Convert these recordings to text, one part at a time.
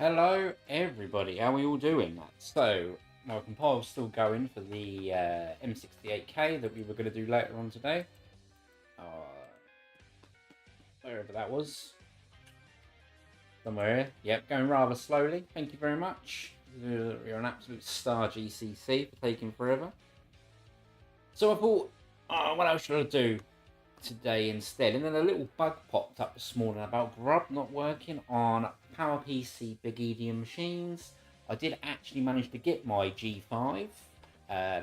Hello everybody, how are we all doing? So, my compile's still going for the M68K that we were going to do later on today. Wherever that was. Somewhere here. Yep, going rather slowly. Thank you very much. You're an absolute star, GCC, for taking forever. So I thought, what else should I do today instead? And then a little bug popped up this morning about Grub not working on PowerPC big EDM machines. I did actually manage to get my G5.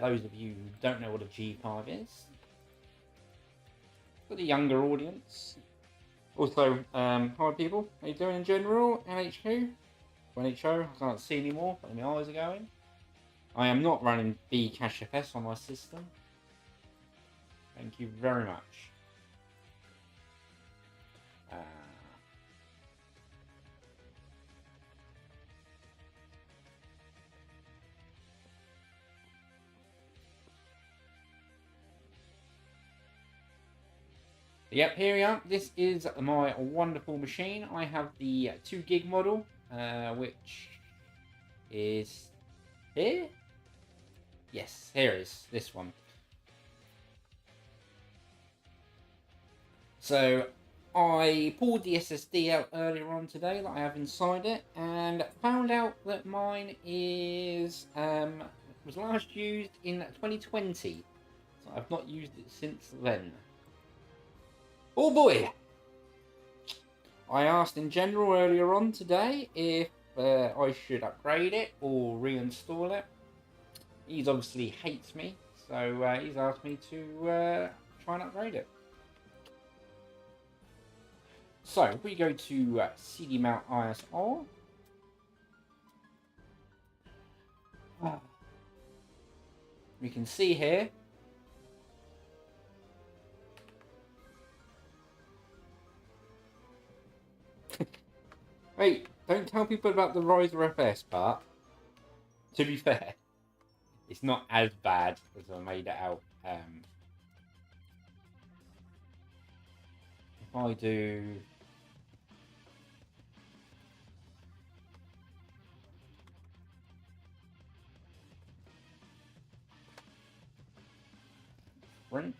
Those of you who don't know what a G5 is, for the younger audience. Also, hi people, how you doing in general? NHQ? NHO, I can't see anymore, but my eyes are going. I am not running BcacheFS on my system. Thank you very much. Yep, here we are. This is my wonderful machine. I have the 2 gig model, which is here. Yes, here is this one. So I pulled the SSD out earlier on today that I have inside it, and found out that mine is was last used in 2020. So I've not used it since then. Oh boy! I asked in general earlier on today if I should upgrade it or reinstall it. He obviously hates me, so he's asked me to try and upgrade it. So if we go to CD mount ISR, we can see here wait, don't tell people about the Riser FS part. To be fair, it's not as bad as I made it out. If I do print,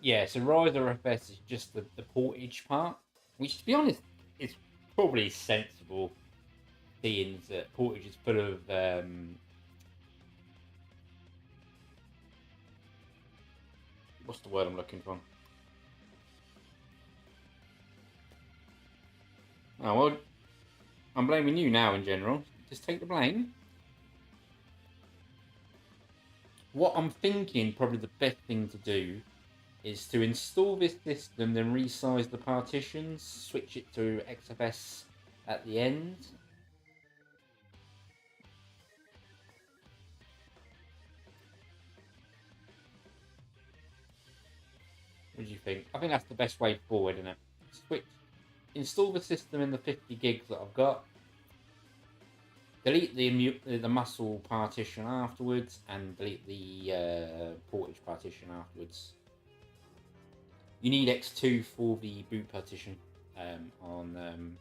yeah, so Riser FS is just the portage part, which, to be honest, is probably sensible, seeing that portage is full of what's the word I'm looking for? Oh well, I'm blaming you now in general. Just take the blame. What I'm thinking probably the best thing to do is to install this system, then resize the partitions, switch it to XFS at the end. What do you think? I think that's the best way forward, isn't it? Install the system in the 50 gigs that I've got. Delete the muscle partition afterwards, and delete the portage partition afterwards. You need X2 for the boot partition on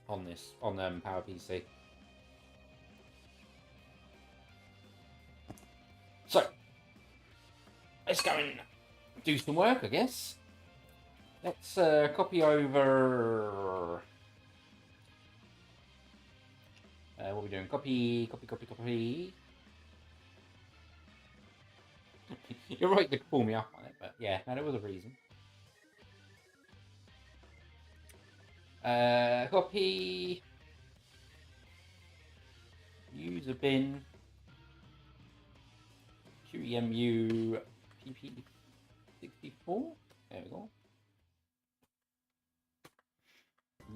PowerPC. So let's go and do some work, I guess. Let's copy over. What are we doing? Copy. You're right to pull me up on it, but yeah, no, there was a reason. Copy. User bin. QEMU PP64. There we go.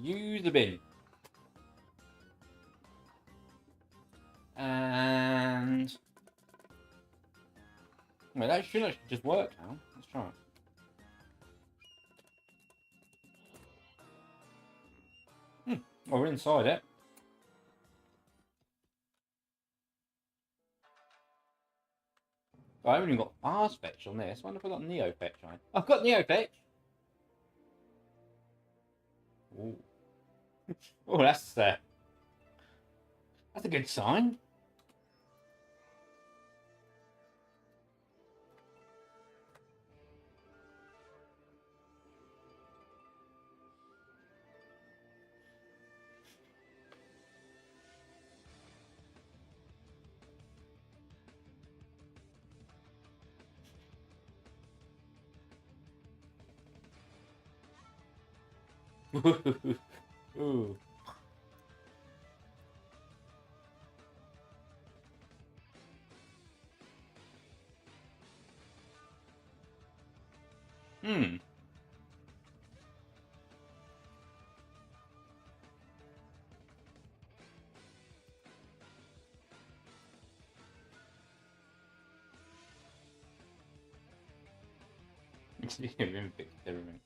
User bin. And well, that should actually just work now. Let's try it. Well, we're inside it. I haven't even got fast fetch on this. I wonder if I've got neo fetch on it. I've got neo fetch. Ooh. Oh, that's a good sign. Ooh. Hmm. Everything fixed everything.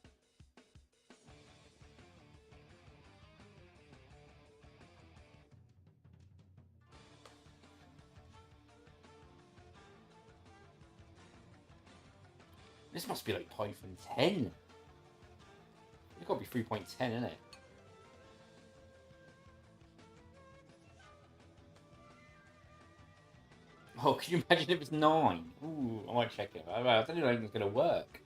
This must be like Python 10. It's got to be 3.10, isn't it? Oh, can you imagine if it's 9? Ooh, I might check it. I don't know if it's going to work.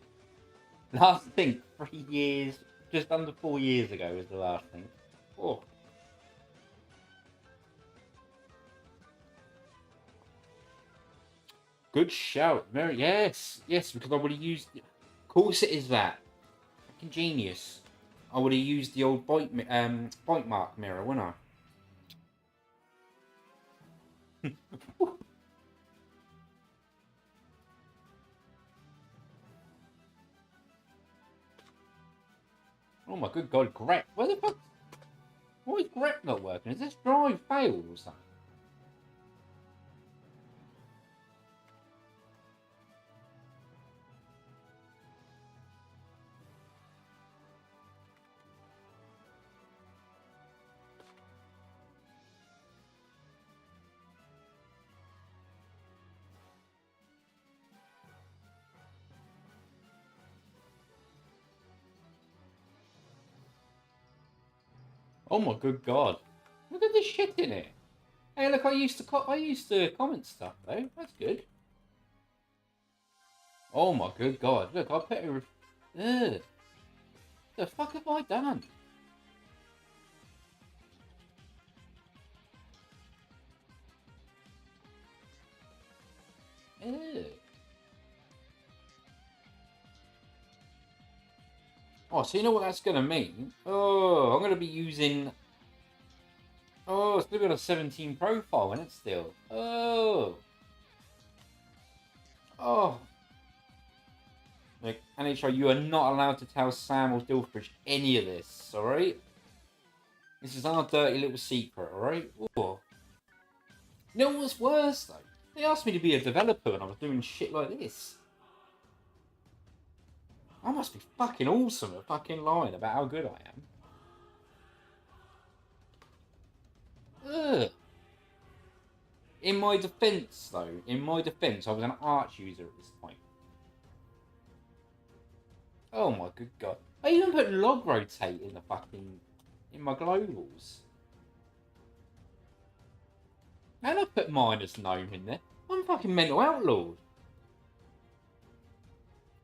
Last thing, 3 years, just under 4 years ago was the last thing. Oh, good shout. Very, yes, because I would have used. Of course, it is that. Fucking genius. I would have used the old bite mark mirror, wouldn't I? Oh my good god, grep. Where the fuck? Why is grep not working? Is this drive failed or something? Oh my good god. Look at this shit in it. Hey, look, I used to comment stuff though. That's good. Oh my good god. Look, I put it. Ugh. The fuck have I done? Ugh. Oh, so you know what that's gonna mean? Oh, I'm gonna be using. Oh, it's still got a 17 profile in it still. Oh. Oh. Like, NHL, you are not allowed to tell Sam or Dilfridge any of this, alright? This is our dirty little secret, alright? Oh. You know what's worse, though? They asked me to be a developer and I was doing shit like this. I must be fucking awesome at fucking lying about how good I am. Ugh. In my defence, though, I was an Arch user at this point. Oh my good god. I even put log rotate in the fucking... in my globals. And I put minus gnome in there. I'm fucking mental outlawed.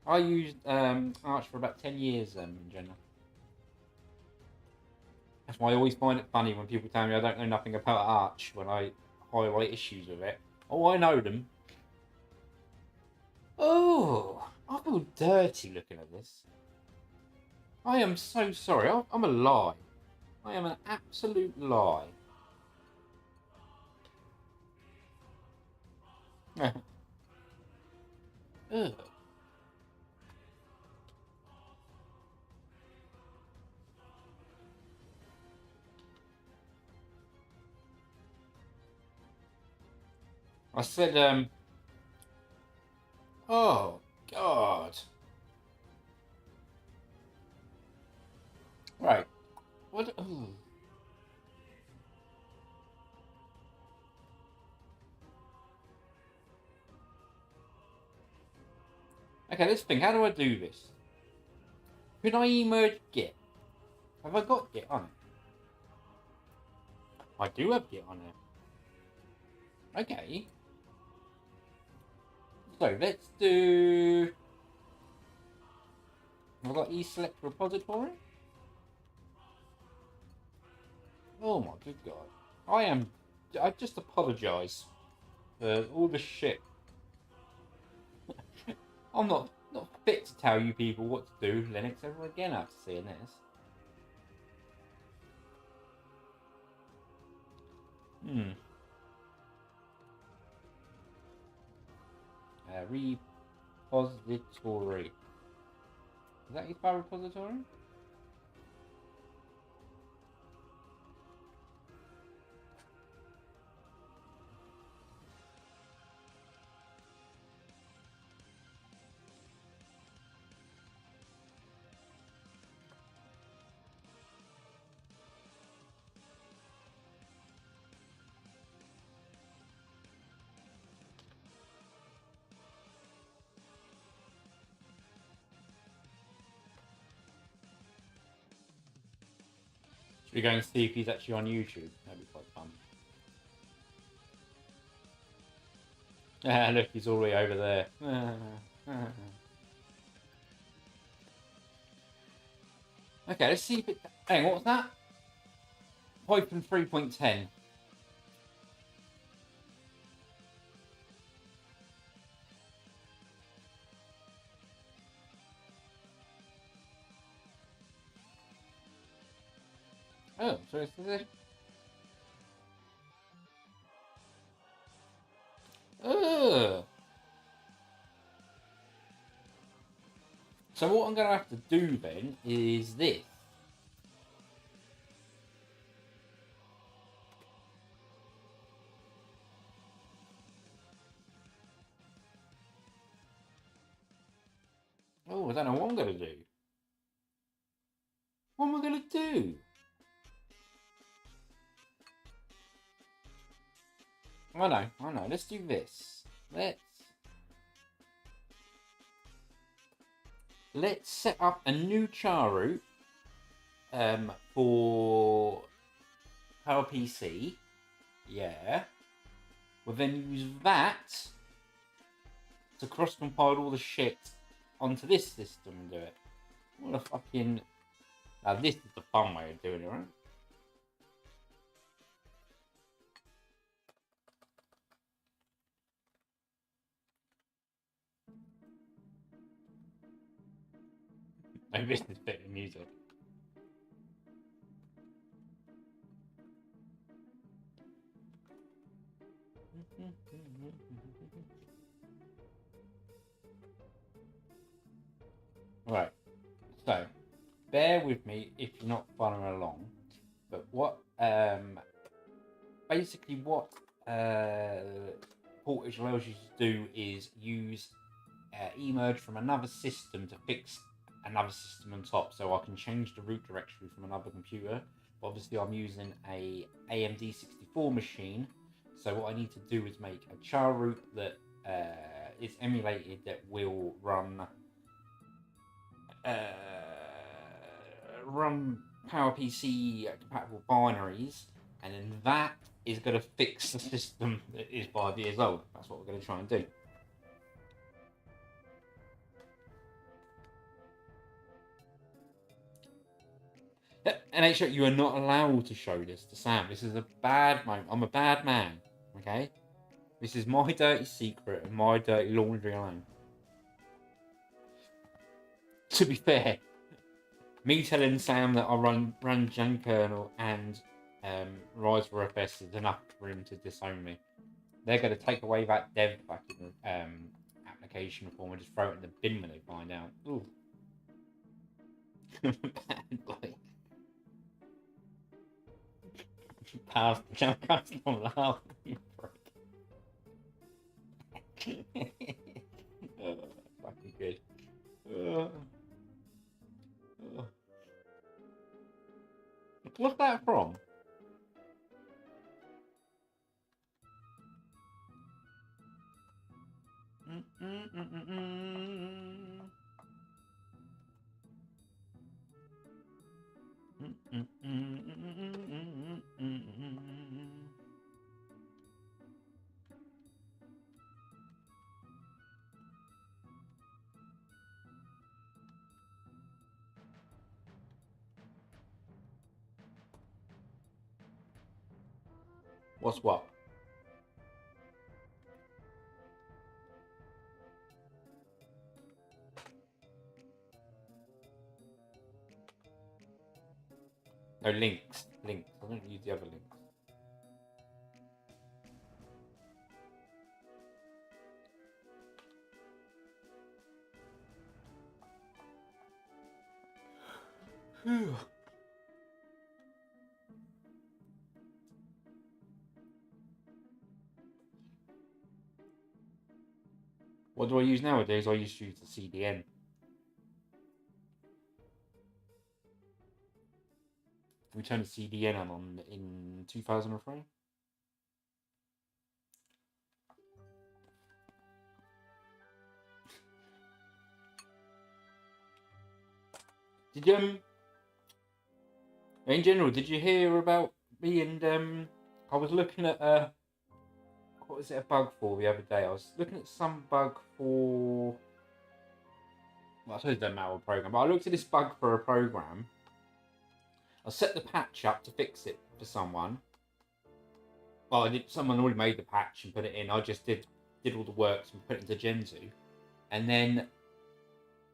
I used Arch for about 10 years in general. That's why I always find it funny when people tell me I don't know nothing about Arch when I highlight issues with it. Oh, I know them. Oh, I feel dirty looking at this. I am so sorry. I'm a lie. I am an absolute lie. Ugh. I said, oh, God. Right. What? Ooh. Okay, let's think. How do I do this? Could I emerge Git? Have I got Git on it? I do have Git on it. Okay. So let's do... I've got eSelect repository. Oh my good God. I just apologise for all the shit. I'm not fit to tell you people what to do Linux ever again after seeing this. Repository. Is that you spell repository? Should we go and see if he's actually on YouTube? That'd be quite fun. Ah, look, he's all the way over there. Okay, let's see if it... Hang on, what was that? Python 3.10. Oh, so it's this. Ugh. So what I'm going to have to do then is this. Oh, I don't know what I'm going to do. What am I going to do? I know. Let's do this. Let's set up a new char root for PowerPC. Yeah. We'll then use that to cross-compile all the shit onto this system and do it. What a fucking... Now this is the fun way of doing it, right? I missed this bit of music. Right, so bear with me if you're not following along. But what basically what Portage allows you to do is use emerge from another system to fix another system on top, so I can change the root directory from another computer. But obviously I'm using a AMD 64 machine, so what I need to do is make a char root that is emulated that will run PowerPC compatible binaries, and then that is going to fix the system that is 5 years old. That's what we're going to try and do. And make sure you are not allowed to show this to Sam. This is a bad moment. I'm a bad man, okay? This is my dirty secret and my dirty laundry alone. To be fair, me telling Sam that I run Kernel and Rise for FS is enough for him to disown me. They're going to take away that dev fucking application form and just throw it in the bin when they find out. Ooh. Bad boy. Past jump custom laugh. Fucking good. What's that from? What's what? No, links. Links. I don't use the other links. What do I use nowadays? I used to use the CDN. We turned the CDN on in 2003. Did you in general, did you hear about me and I was looking at what was it a bug for the other day? I was looking at some bug for, well, I suppose it doesn't matter what program, but I looked at this bug for a program. I set the patch up to fix it for someone. Well, someone already made the patch and put it in. I just did all the works and put it into Gentoo, and then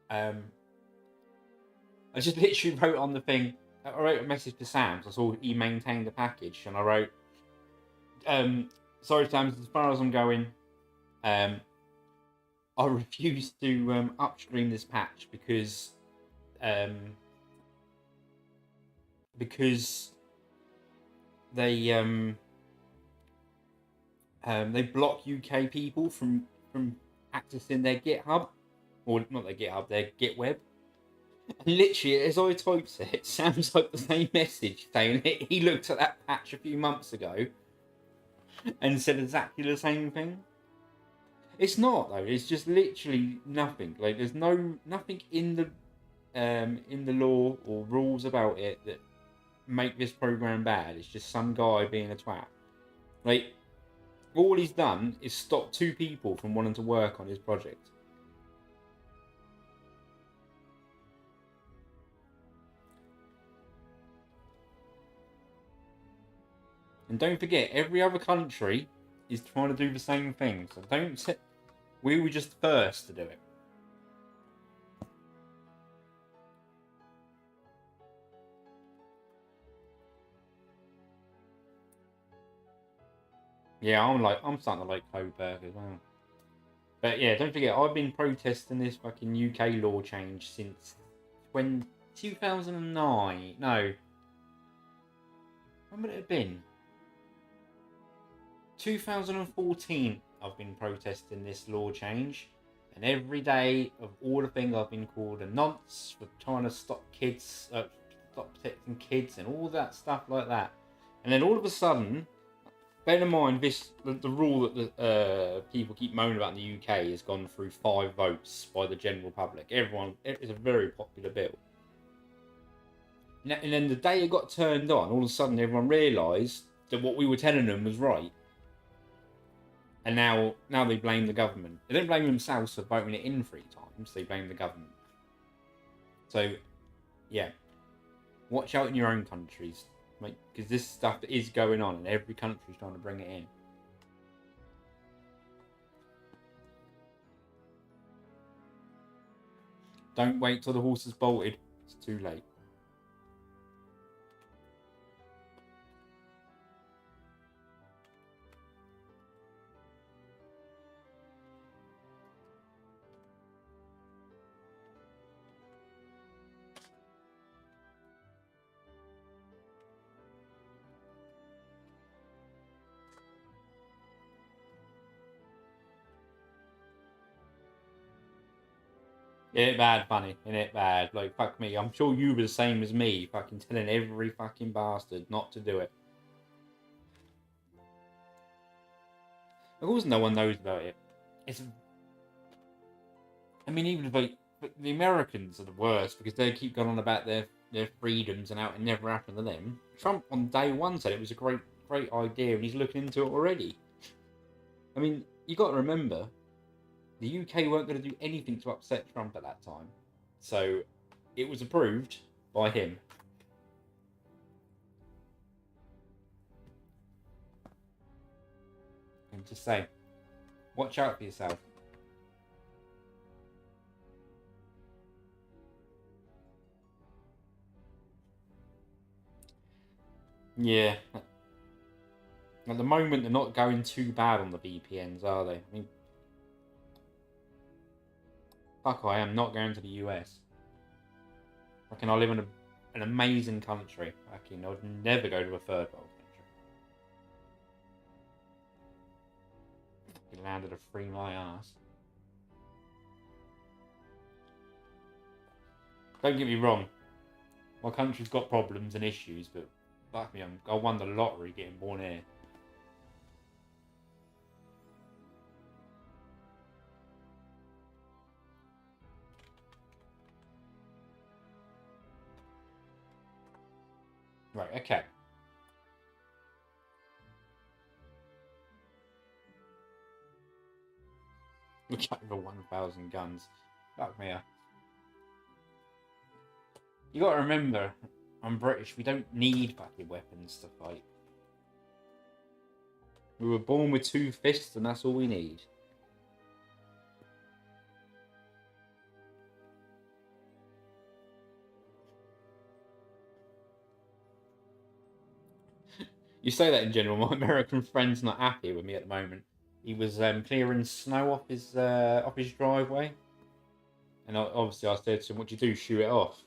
I just literally wrote on the thing. I wrote a message to Sam. So I saw he maintained the package, and I wrote, "Sorry, Sam, as far as I'm going, I refuse to upstream this patch because they block UK people from accessing their GitHub, or not their GitHub, their GitWeb." And literally, as I typed it, Sam's like the same message saying he looked at that patch a few months ago and said exactly the same thing. It's not though. It's just literally nothing. Like there's nothing in the law or rules about it that make this program bad. It's just some guy being a twat. Like all he's done is stop 2 people from wanting to work on his project. And don't forget, every other country is trying to do the same thing. So we were just first to do it. Yeah, I'm starting to like Coburg as well. But yeah, don't forget, I've been protesting this fucking UK law change since 2009. No. When would it have been? 2014, I've been protesting this law change, and every day of all the things I've been called a nonce for trying to stop protecting kids and all that stuff like that. And then all of a sudden, bear in mind the rule that the people keep moaning about in the UK has gone through 5 votes by the general public. It's a very popular bill. And then the day it got turned on, all of a sudden everyone realised that what we were telling them was right. And now they blame the government. They don't blame themselves for voting it in 3 times. They blame the government. So, yeah. Watch out in your own countries. Because this stuff is going on and every country's trying to bring it in. Don't wait till the horse is bolted. It's too late. Isn't it bad funny? Isn't it bad? Like, fuck me. I'm sure you were the same as me, fucking telling every fucking bastard not to do it. Of course no one knows about it. I mean, even if the Americans are the worst because they keep going on about their their freedoms and how it never happened to them. Trump on day one said it was a great idea, and he's looking into it already. I mean, you got to remember, the UK weren't going to do anything to upset Trump at that time, so it was approved by him. And just say, watch out for yourself. Yeah. At the moment, they're not going too bad on the VPNs, are they? I mean, fuck, I am not going to the US. I live in an amazing country. I would never go to a third world country. He landed a free my ass. Don't get me wrong. My country's got problems and issues, but fuck me, I won the lottery getting born here. Right, okay. Look at over 1,000 guns. Fuck me. You gotta remember, I'm British. We don't need fucking weapons to fight. We were born with 2 fists, and that's all we need. You say that in general. My American friend's not happy with me at the moment. He was clearing snow off his driveway, and obviously I said to him, "What do you do? Shoot it off?"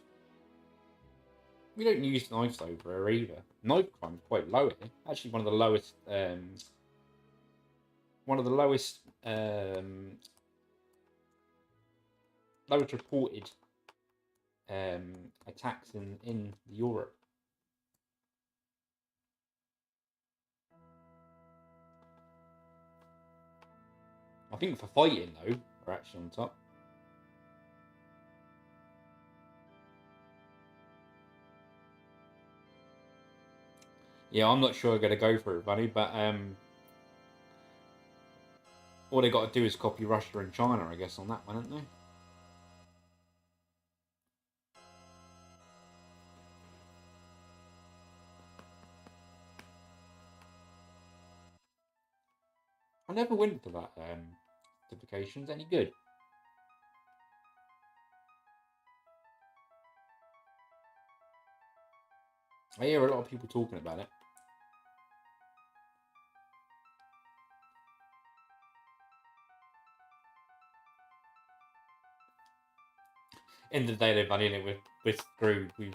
We don't use knives over here either. Knife crime's quite low here. Actually, one of the lowest. Lowest reported attacks in Europe. I think for fighting though, we're actually on top. Yeah, I'm not sure I'm gonna go for it, buddy, but all they got to do is copy Russia and China, I guess, on that one, haven't they? I never went for that certification's any good. I hear a lot of people talking about it. End of the day, though, buddy, we're screwed. We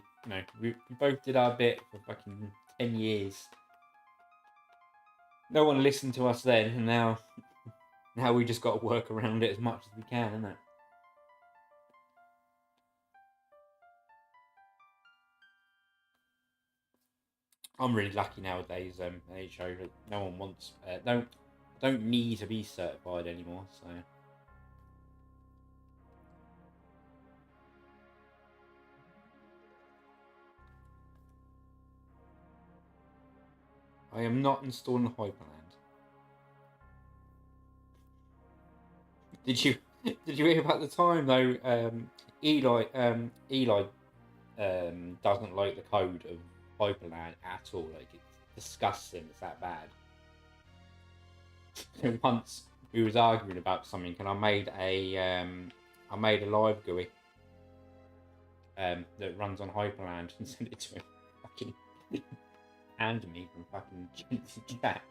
both did our bit for fucking 10 years. No one listened to us then, and now we just got to work around it as much as we can, isn't it? I'm really lucky nowadays. HO, no one wants, don't need to be certified anymore. So I am not installing Hyperland. Did you hear about the time though? Eli doesn't like the code of Hyperland at all. Like, it's disgusting. It's that bad. And once we was arguing about something, and I made a live GUI that runs on Hyperland and sent it to him. Fucking hand me from fucking Gentoo chat.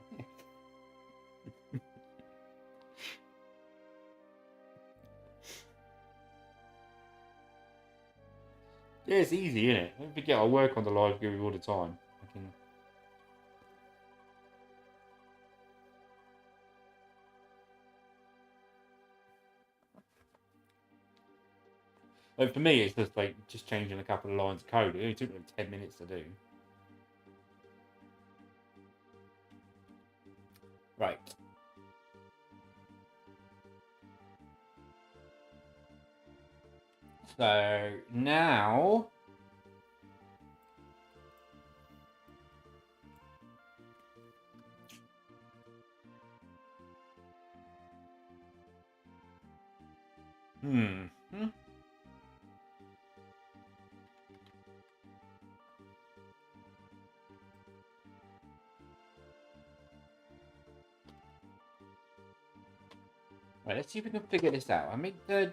Yeah, it's easy, isn't it? Don't forget I work on the live GUI all the time. But for me, it's just like changing a couple of lines of code. It only took like 10 minutes to do. Right. So now Hmm. Right, let's see if we can figure this out. I make the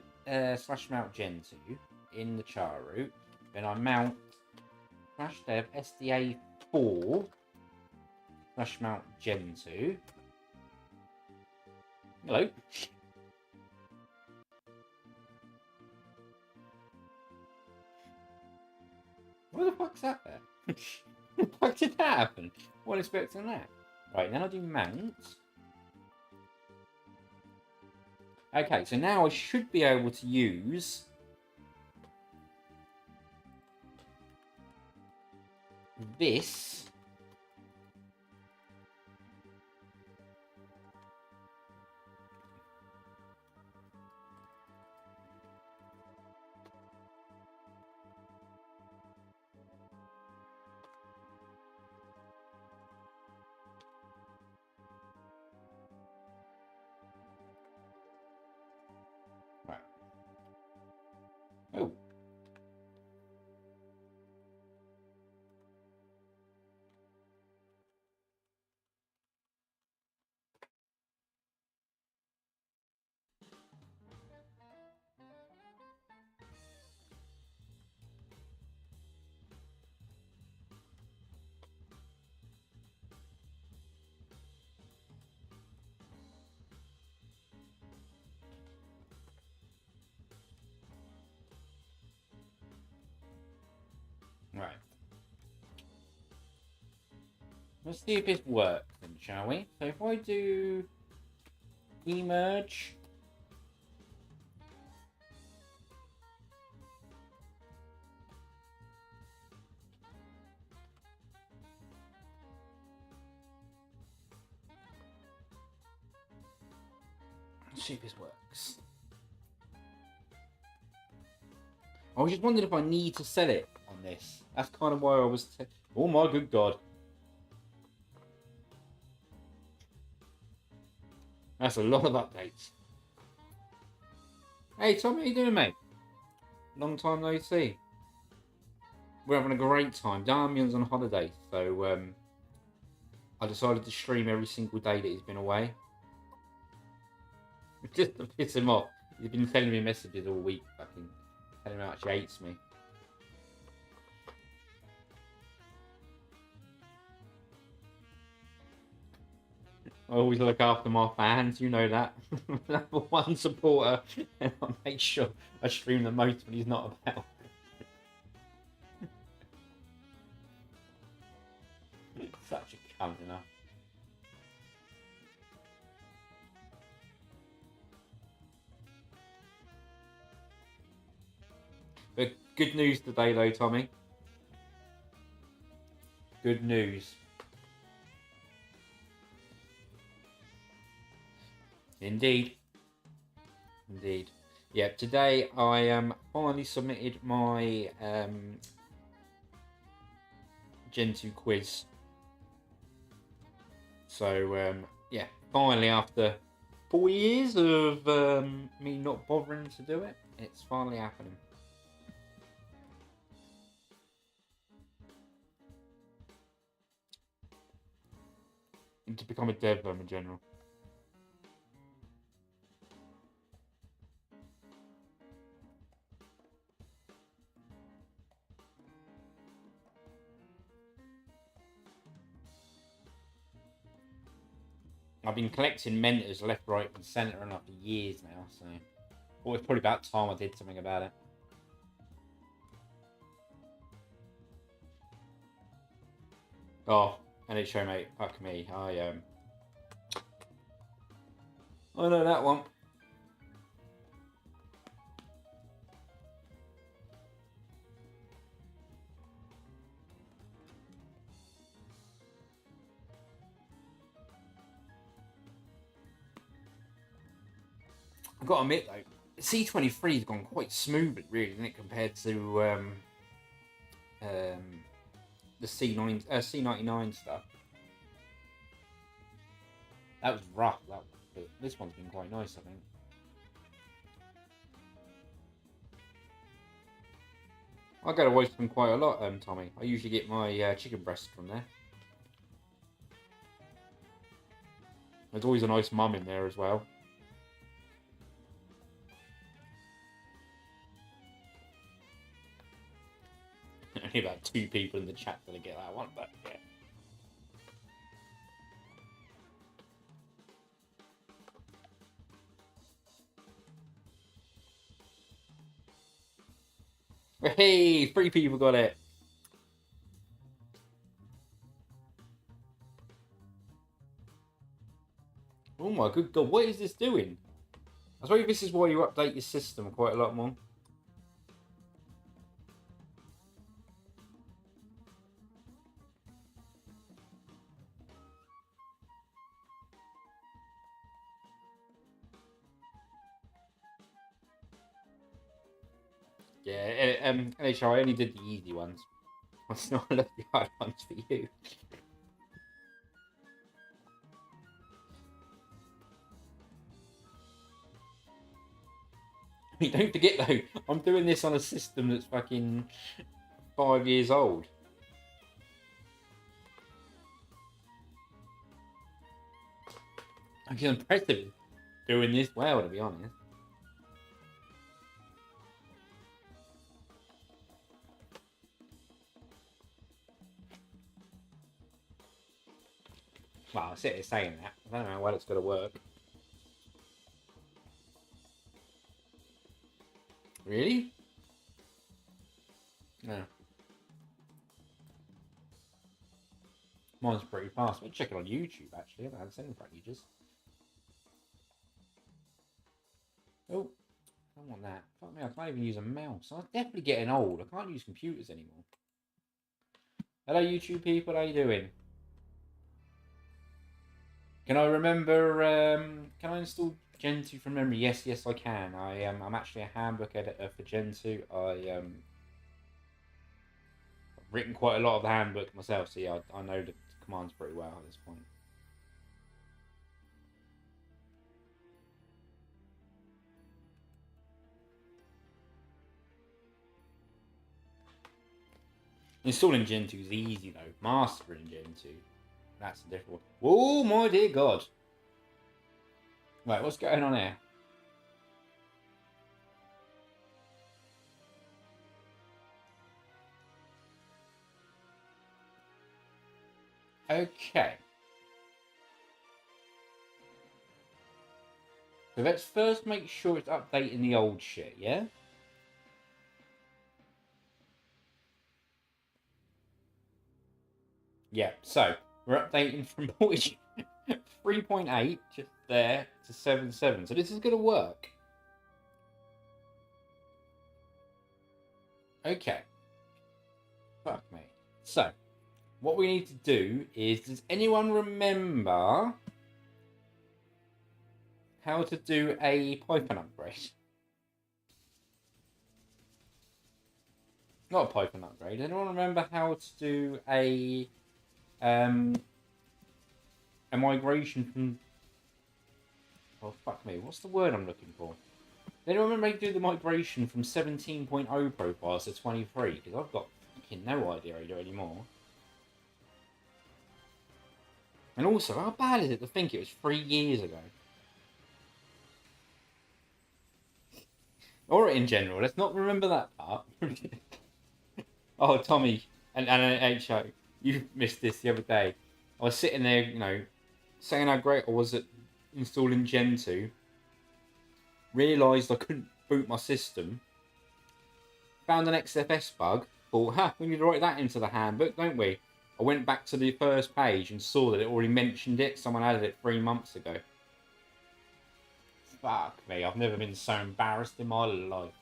slash mount Gentoo in the char root. Then I mount slash dev SDA4 slash mount Gentoo. Hello. What the fuck's that there? What the fuck did that happen? Wasn't expecting that. Right, then I do mount. Okay, so now I should be able to use this. Right. Oh. Right. Let's see if this works then, shall we? So if I do emerge. Let's see if this works. I was just wondering if I need to set it on this. That's kind of why I was... Oh my good god. That's a lot of updates. Hey Tom, how you doing, mate? Long time no see. We're having a great time. Damian's on holiday, so I decided to stream every single day that he's been away. Just to piss him off. He's been sending me messages all week, fucking telling me how much he hates me. I always look after my fans, you know that. Number one supporter, and I make sure I stream the most when he's not about. Such a cunt, enough. But good news today, though, Tommy. Good news. Indeed. Indeed. Yeah, today I finally submitted my Gentoo quiz. So, yeah, finally after 4 years of me not bothering to do it, it's finally happening. And to become a dev in general. I've been collecting mentors left, right, and centre enough for years now, so well, it's probably about time I did something about it. Oh, and it's show, mate. Fuck me. I know that one. I've got to admit though, C23 has gone quite smoothly, really, isn't it, compared to the C99 stuff. That was rough, that one, but this one's been quite nice, I think. I go to Oysterman quite a lot, Tommy. I usually get my chicken breast from there. There's always a nice mum in there as well. Only about 2 people in the chat that get that one, but yeah. Hey, 3 people got it. Oh my good god, what is this doing? I suppose this is why you update your system quite a lot more. Yeah, NHR, I only did the easy ones. It's not left the hard ones for you. Don't forget though, I'm doing this on a system that's fucking 5 years old. I'm impressive doing this well, to be honest. Well, I sit here saying that. I don't know how well it's going to work. Really? No. Mine's pretty fast. We'll check it on YouTube, actually. I haven't seen it for ages. Oh, I don't want that. Fuck me, I can't even use a mouse. I'm definitely getting old. I can't use computers anymore. Hello, YouTube people. How you doing? Can I remember? Can I install Gentoo from memory? Yes, I can. I'm actually a handbook editor for Gentoo. I've written quite a lot of the handbook myself, so yeah, I know the commands pretty well at this point. Installing Gentoo is easy though. Mastering Gentoo, that's the difficult. Oh my dear God! Right, what's going on here? Okay. So let's first make sure it's updating the old shit, yeah? Yeah, so we're updating from 3.8 just there to 7.7. So this is going to work. Okay. Fuck me. So, what we need to do is, does anyone remember how to do a Python upgrade? Not a Python upgrade. Anyone remember how to do a migration from... Oh, fuck me. What's the word I'm looking for? Anyone remember how to do the migration from 17.0 profiles to 23? Because I've got fucking no idea how to do it anymore. And also, how bad is it to think it was 3 years ago? Or in general, let's not remember that part. Oh, Tommy and HO, you missed this the other day. I was sitting there, saying how great I was at installing Gentoo. Realised I couldn't boot my system. Found an XFS bug. Thought, we need to write that into the handbook, don't we? I went back to the first page and saw that it already mentioned it. Someone added it 3 months ago. Fuck me, I've never been so embarrassed in my life.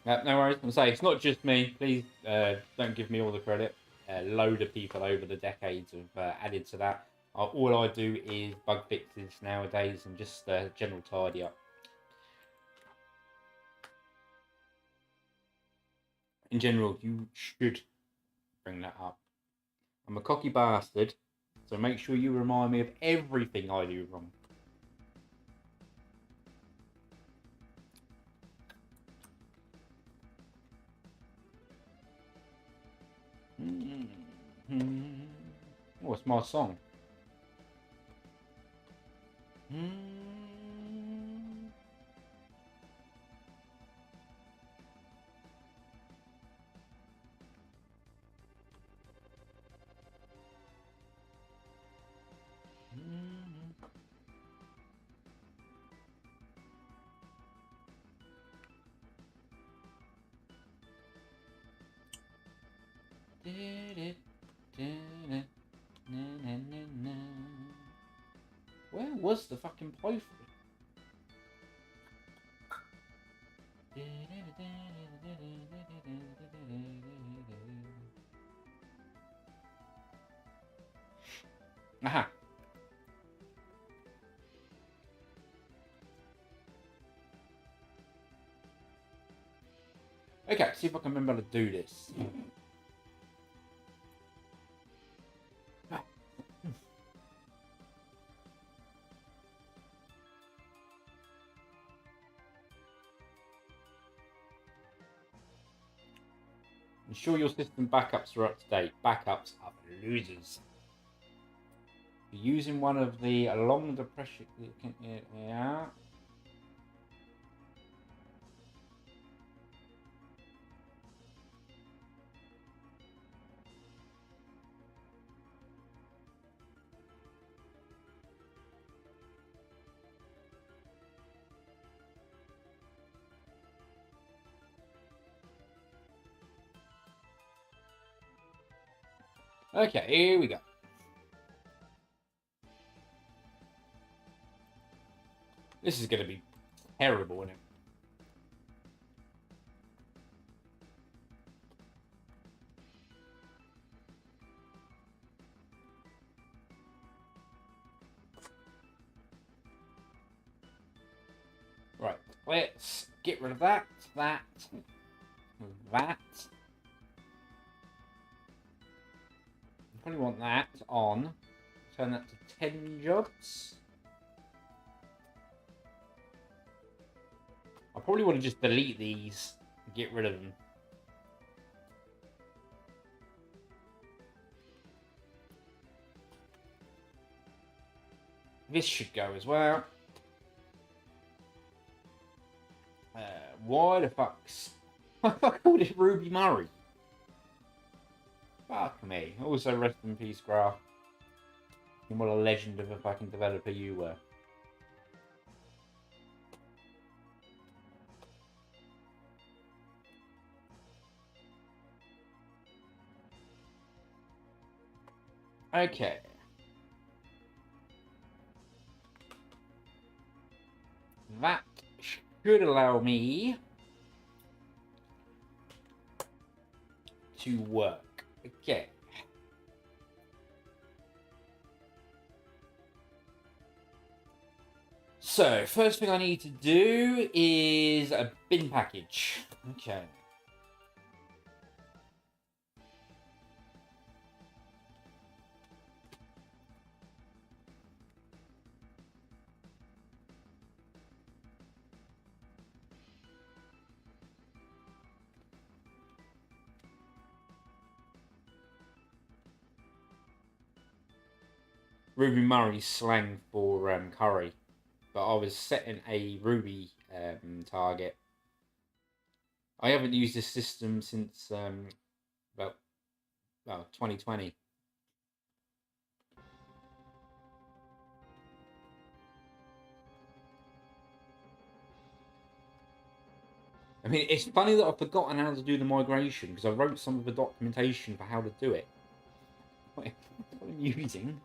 No worries. I'm saying it's not just me. Please don't give me all the credit. A load of people over the decades have added to that. All I do is bug fixes nowadays and just general tidy up. In general, you should bring that up. I'm a cocky bastard, so make sure you remind me of everything I do wrong. What's my song? Where was the fucking playthrough? Aha. Okay, see if I can remember to do this. Ensure your system backups are up to date. Backups are for losers. If you're using one of the along the pressure, yeah. Okay, here we go. This is going to be terrible, isn't it? Right, let's get rid of that. Probably want that on. Turn that to 10 jobs. I probably want to just delete these and get rid of them. This should go as well. Why the fuck's... I called it Ruby Murray. Fuck me. Also, rest in peace, Graph. And what a legend of a fucking developer you were. Okay. That should allow me to work. Okay. So, first thing I need to do is a bin package. Okay. Ruby Murray's slang for curry, but I was setting a Ruby target. I haven't used this system since about 2020. I mean, it's funny that I've forgotten how to do the migration because I wrote some of the documentation for how to do it. What I'm using.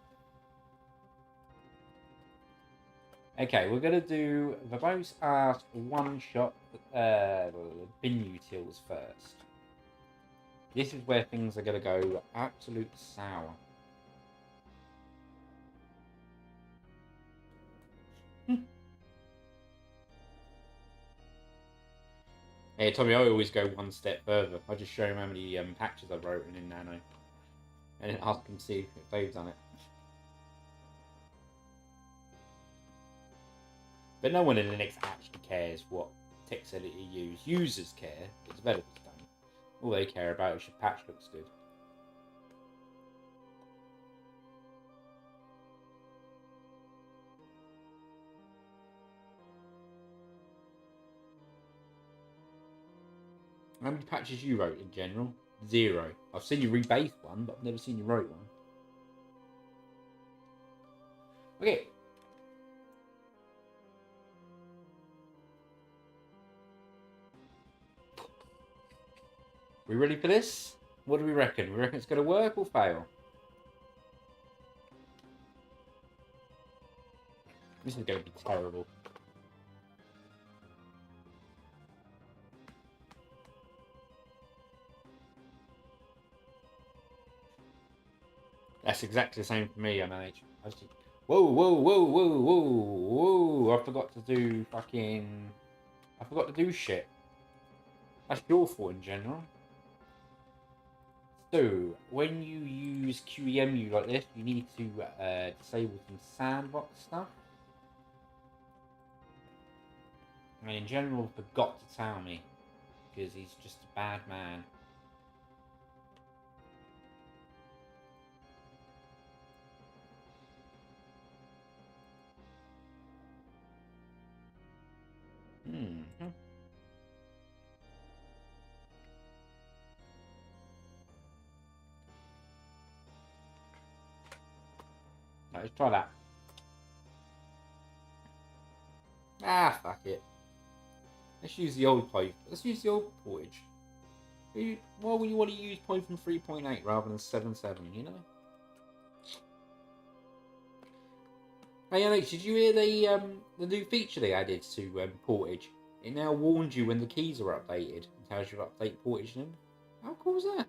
Okay, we're going to do the most asked one-shot bin utils first. This is where things are going to go absolute sour. Yeah, Tommy, I always go one step further. I just show him how many patches I've written in Nano. And then ask them to see if they've done it. But no one in Linux actually cares what text editor you use. Users care, but developers don't. All they care about is your patch looks good. How many patches you wrote in general? 0. I've seen you rebase one, but I've never seen you write one. Okay. We ready for this? What do we reckon? We reckon it's going to work or fail? This is going to be terrible. That's exactly the same for me, I manage. Whoa, whoa, whoa, whoa, whoa, whoa. I forgot to do fucking... I forgot to do shit. That's your fault in general. So, when you use QEMU like this, you need to disable some sandbox stuff. And in general, forgot to tell me. Because he's just a bad man. Right, let's try that. Ah, fuck it. Let's use the old Python. Let's use the old portage. Why would you want to use Python 3.8 rather than 7.7, you know? Hey Alex, did you hear the new feature they added to portage? It now warns you when the keys are updated and tells you to update portage them. How cool is that?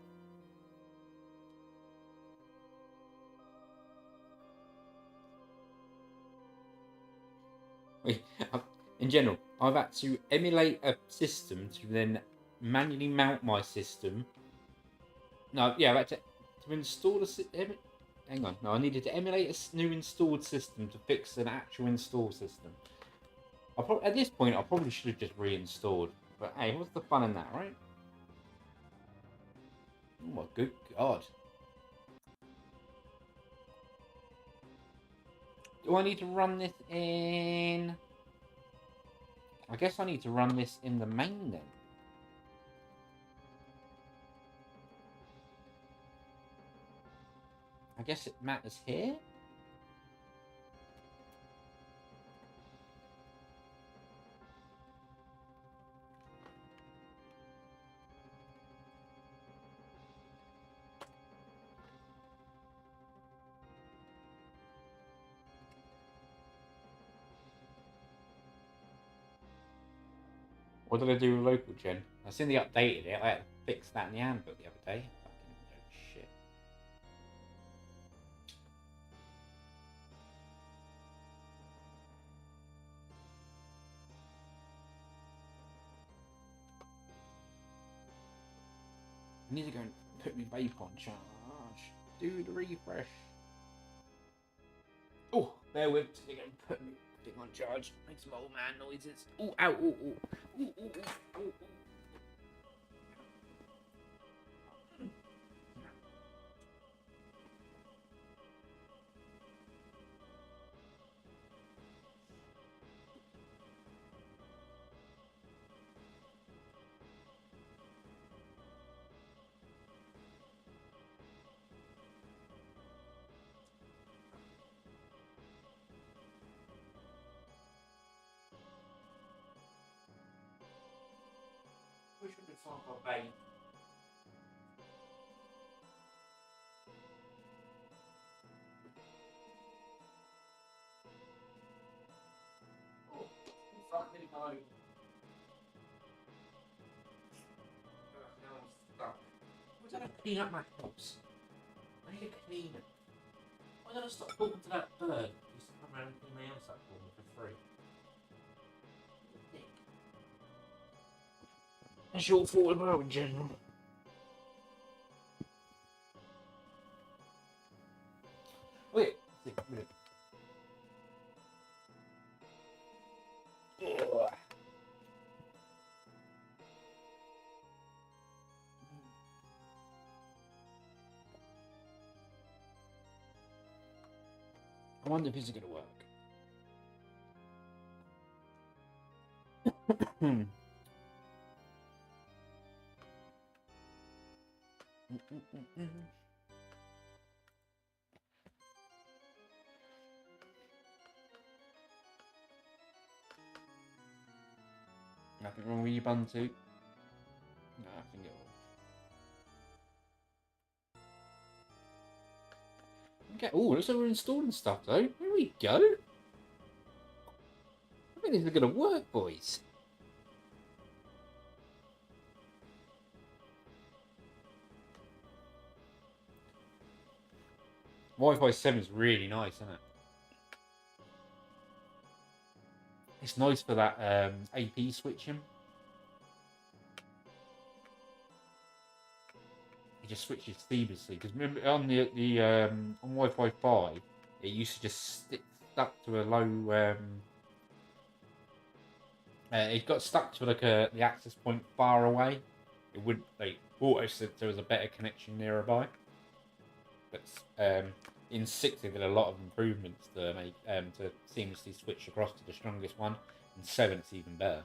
In general, I've had to emulate a system to then manually mount my system. No, yeah, I've had to install a system. Hang on, no, I needed to emulate a new installed system to fix an actual install system. At this point, I probably should have just reinstalled. But hey, what's the fun in that, right? Oh my good god. Do I need to run this in... I guess I need to run this in the main then. I guess it matters here. What did I do with local gen? I seen they updated it. I had to fix that in the handbook the other day. Fucking shit. I need to go and put my vape on charge. Do the refresh. Oh, bear with me. I'm going to put my thing on charge. Make some old man noises. Oh, ow, oh, oh. Ooh, ooh, ooh, ooh, ooh. We should be fine for vape. Oh, fucking hell. Now I'm stuck. Why don't I clean up my house? I need to clean it. Why don't I stop talking to that bird? Just come around and clean my house up for me for free. That's your fault as well in general. Wait. I wonder if this is going to work. Nothing wrong with Ubuntu. No, I think it will. Okay. Oh, looks like we're installing stuff though. Here we go. I think this is gonna work, boys. Wi-Fi 7 is really nice, isn't it? It's nice for that AP switching. It just switches seamlessly. Because remember on the on Wi-Fi 5, it used to just stick stuck to a low. It got stuck to like the access point far away. It wouldn't like auto said there was a better connection nearby. But in 6 they did a lot of improvements to make to seamlessly switch across to the strongest one. In 7 it's even better.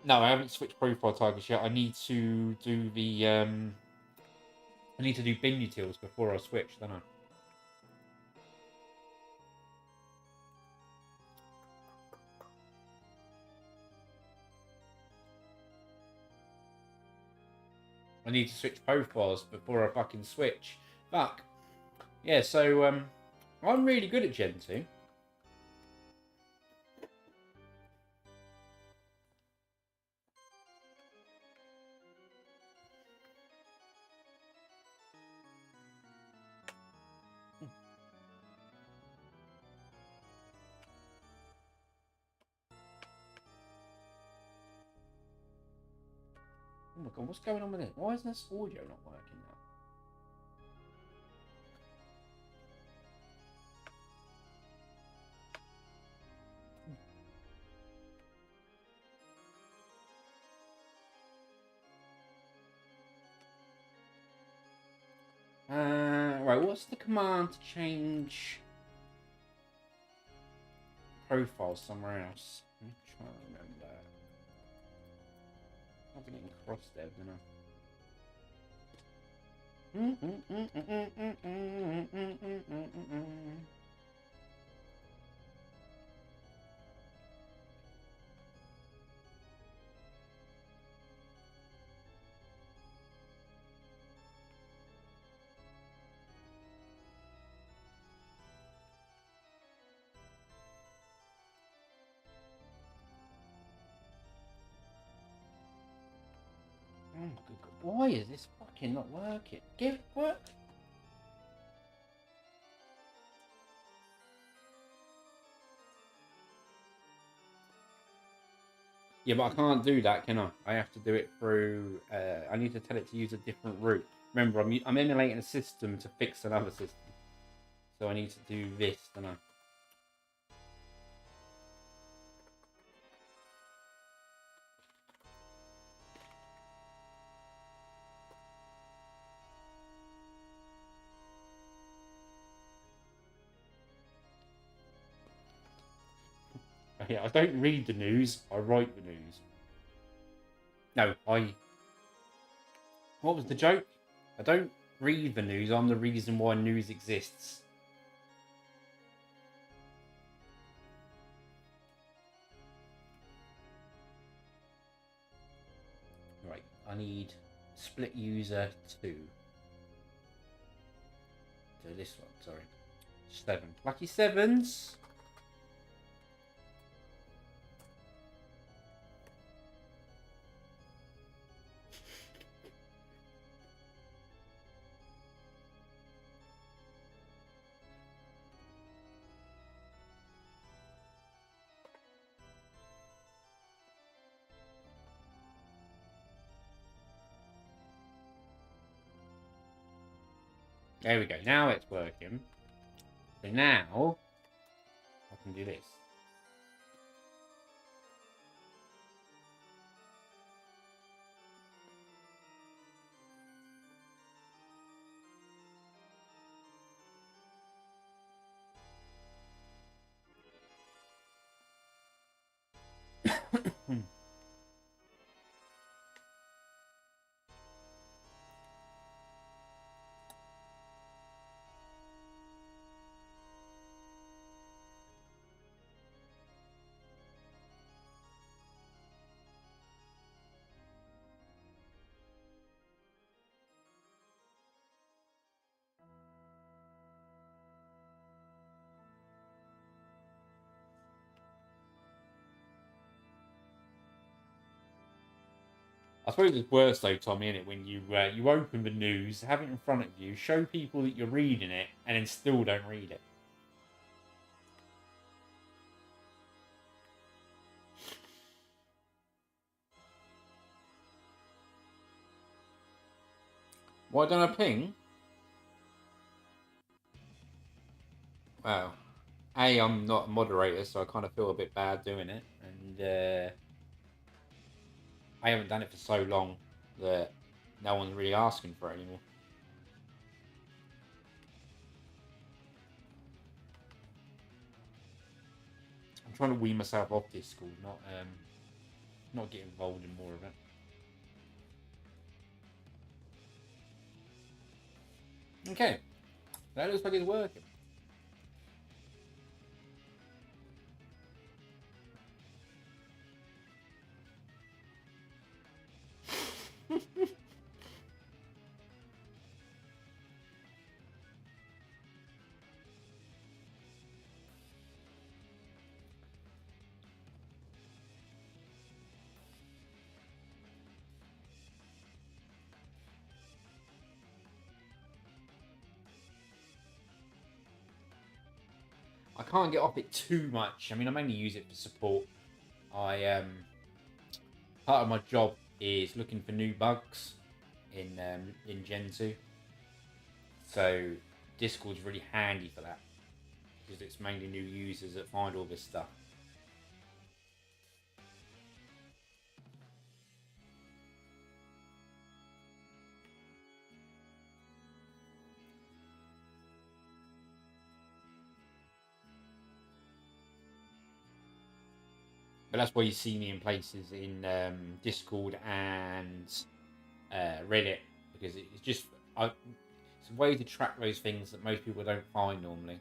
No, I haven't switched profile targets yet. I need to do the I need to do bin utils before I switch, don't I? I need to switch profiles before I fucking switch. Fuck. Yeah, so I'm really good at Gentoo. Oh my god, what's going on with it? Why isn't this audio not working now? Right, what's the command to change profile somewhere else? I'm trying to remember. I have to get in cross there, don't I? Oh my good god, why is this fucking not working? Give it work. Yeah, but I can't do that, can I? I have to do it through. I need to tell it to use a different route. Remember, I'm emulating a system to fix another system, so I need to do this, don't I? Yeah, I don't read the news. I write the news. No, What was the joke? I don't read the news. I'm the reason why news exists. Right, I need split user 2. So this one, sorry. 7. Lucky 7s. There we go. Now it's working. So now I can do this. I suppose it's worse though, Tommy, isn't it? When you open the news, have it in front of you, show people that you're reading it, and then still don't read it. Why don't I ping? Well, I'm not a moderator, so I kind of feel a bit bad doing it, and I haven't done it for so long that no one's really asking for it anymore. I'm trying to wean myself off Discord, not get involved in more of it. Okay, that looks like it's working. I can't get off it too much. I mean, I mainly use it for support. Part of my job is looking for new bugs in Gentoo, so Discord's really handy for that because it's mainly new users that find all this stuff. But that's why you see me in places in Discord and Reddit, because it's just it's a way to track those things that most people don't find normally.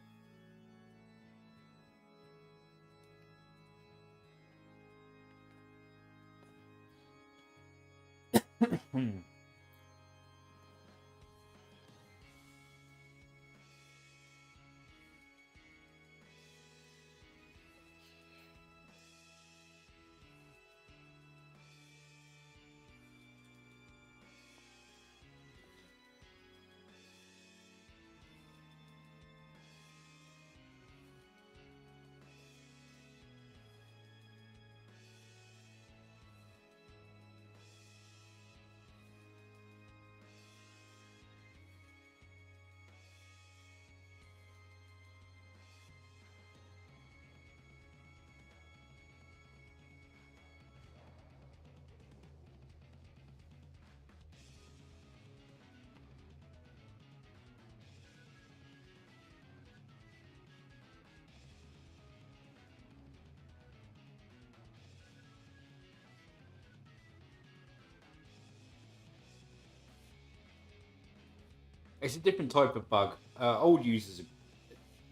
It's a different type of bug. Old users,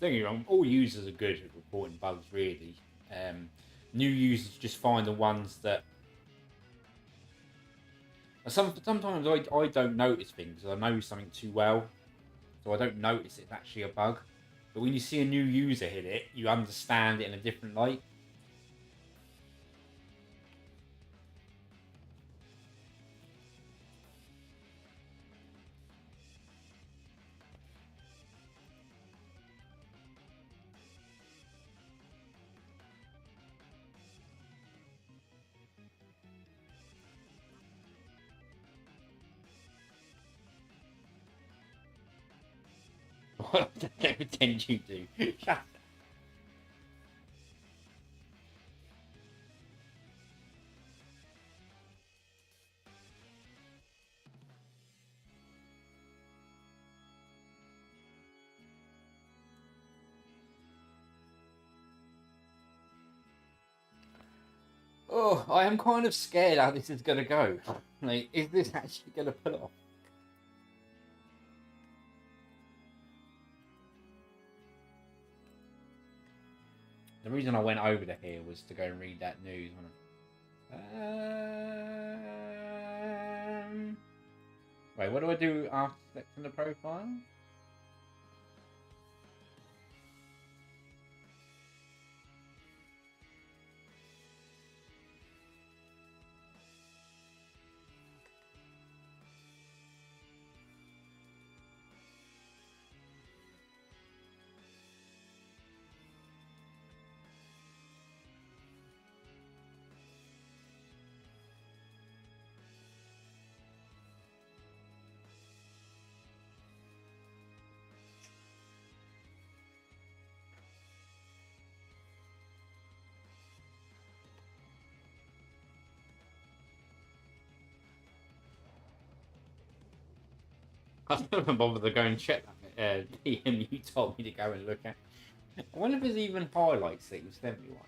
don't get me wrong, all users are good at reporting bugs, really. New users just find the ones that. Sometimes I don't notice things. I know something too well, so I don't notice it's actually a bug. But when you see a new user hit it, you understand it in a different light. What I pretend you do. Shut up. Oh, I am kind of scared how this is going to go. Like, is this actually going to pull off? The reason I went over to here was to go and read that news. Wait, what do I do after selecting the profile? I don't even bother to go and check that DM you told me to go and look at. I wonder if there's even highlights that you sent me one.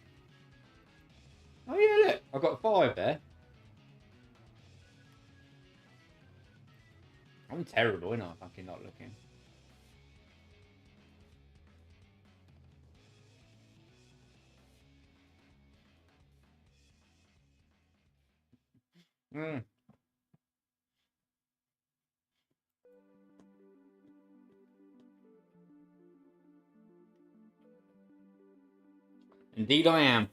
Oh yeah, look, I got 5 there. I'm terrible, ain't I? Fucking not looking. Indeed I am.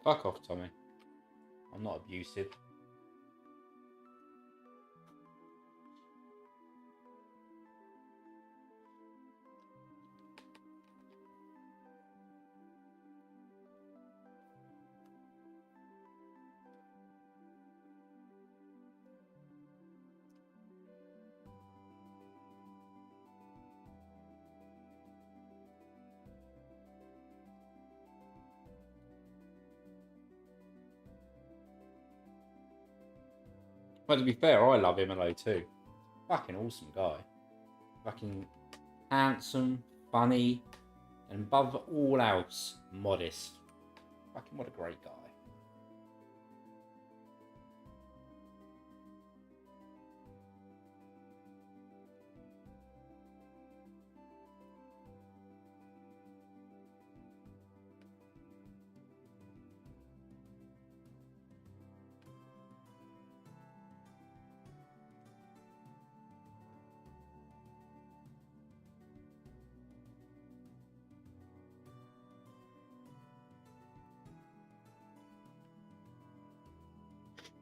Fuck off, Tommy. I'm not abusive. But to be fair, I love Imolo too. Fucking awesome guy. Fucking handsome, funny, and above all else, modest. Fucking what a great guy.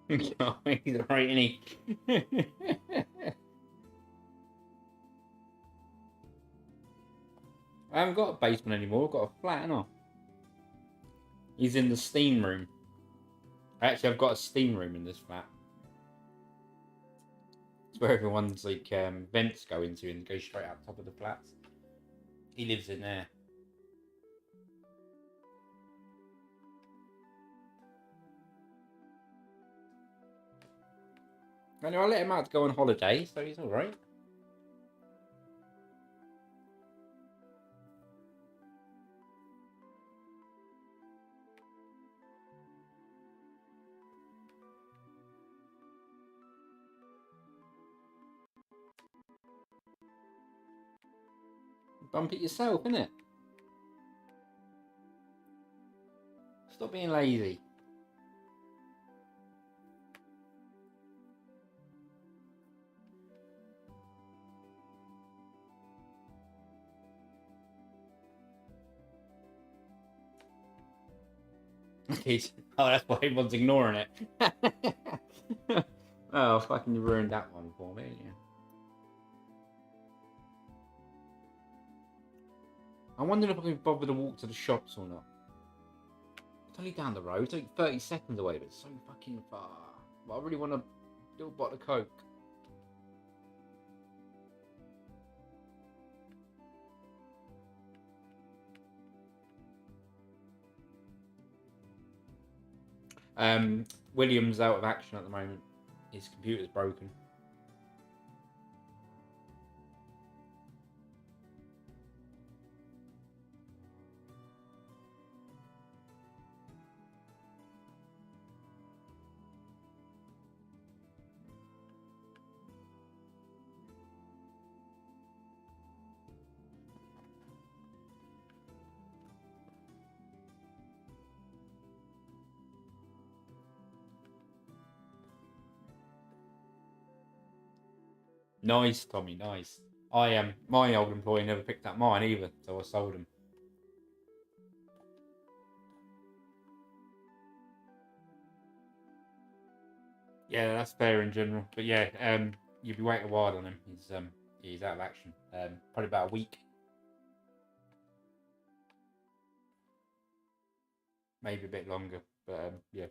He's right, isn't he? I haven't got a basement anymore. I've got a flat, haven't I? He's in the steam room. Actually, I've got a steam room in this flat. It's where everyone's like vents go into and go straight out top of the flats. He lives in there. Anyway, I let him out to go on holiday, so he's all right. Bump it yourself, innit? Stop being lazy. Oh, that's why everyone's ignoring it. Oh, fucking you ruined that one for me. Yeah. I wonder if I can bother to walk to the shops or not. It's only down the road. It's like 30 seconds away, but it's so fucking far. But I really want a little bottle of Coke. William's out of action at the moment. His computer's broken. Nice, Tommy, nice. My old employee never picked up mine either, so I sold him. Yeah, that's fair in general. But yeah, you'll be waiting a while on him. He's out of action. Probably about a week. Maybe a bit longer, but yeah.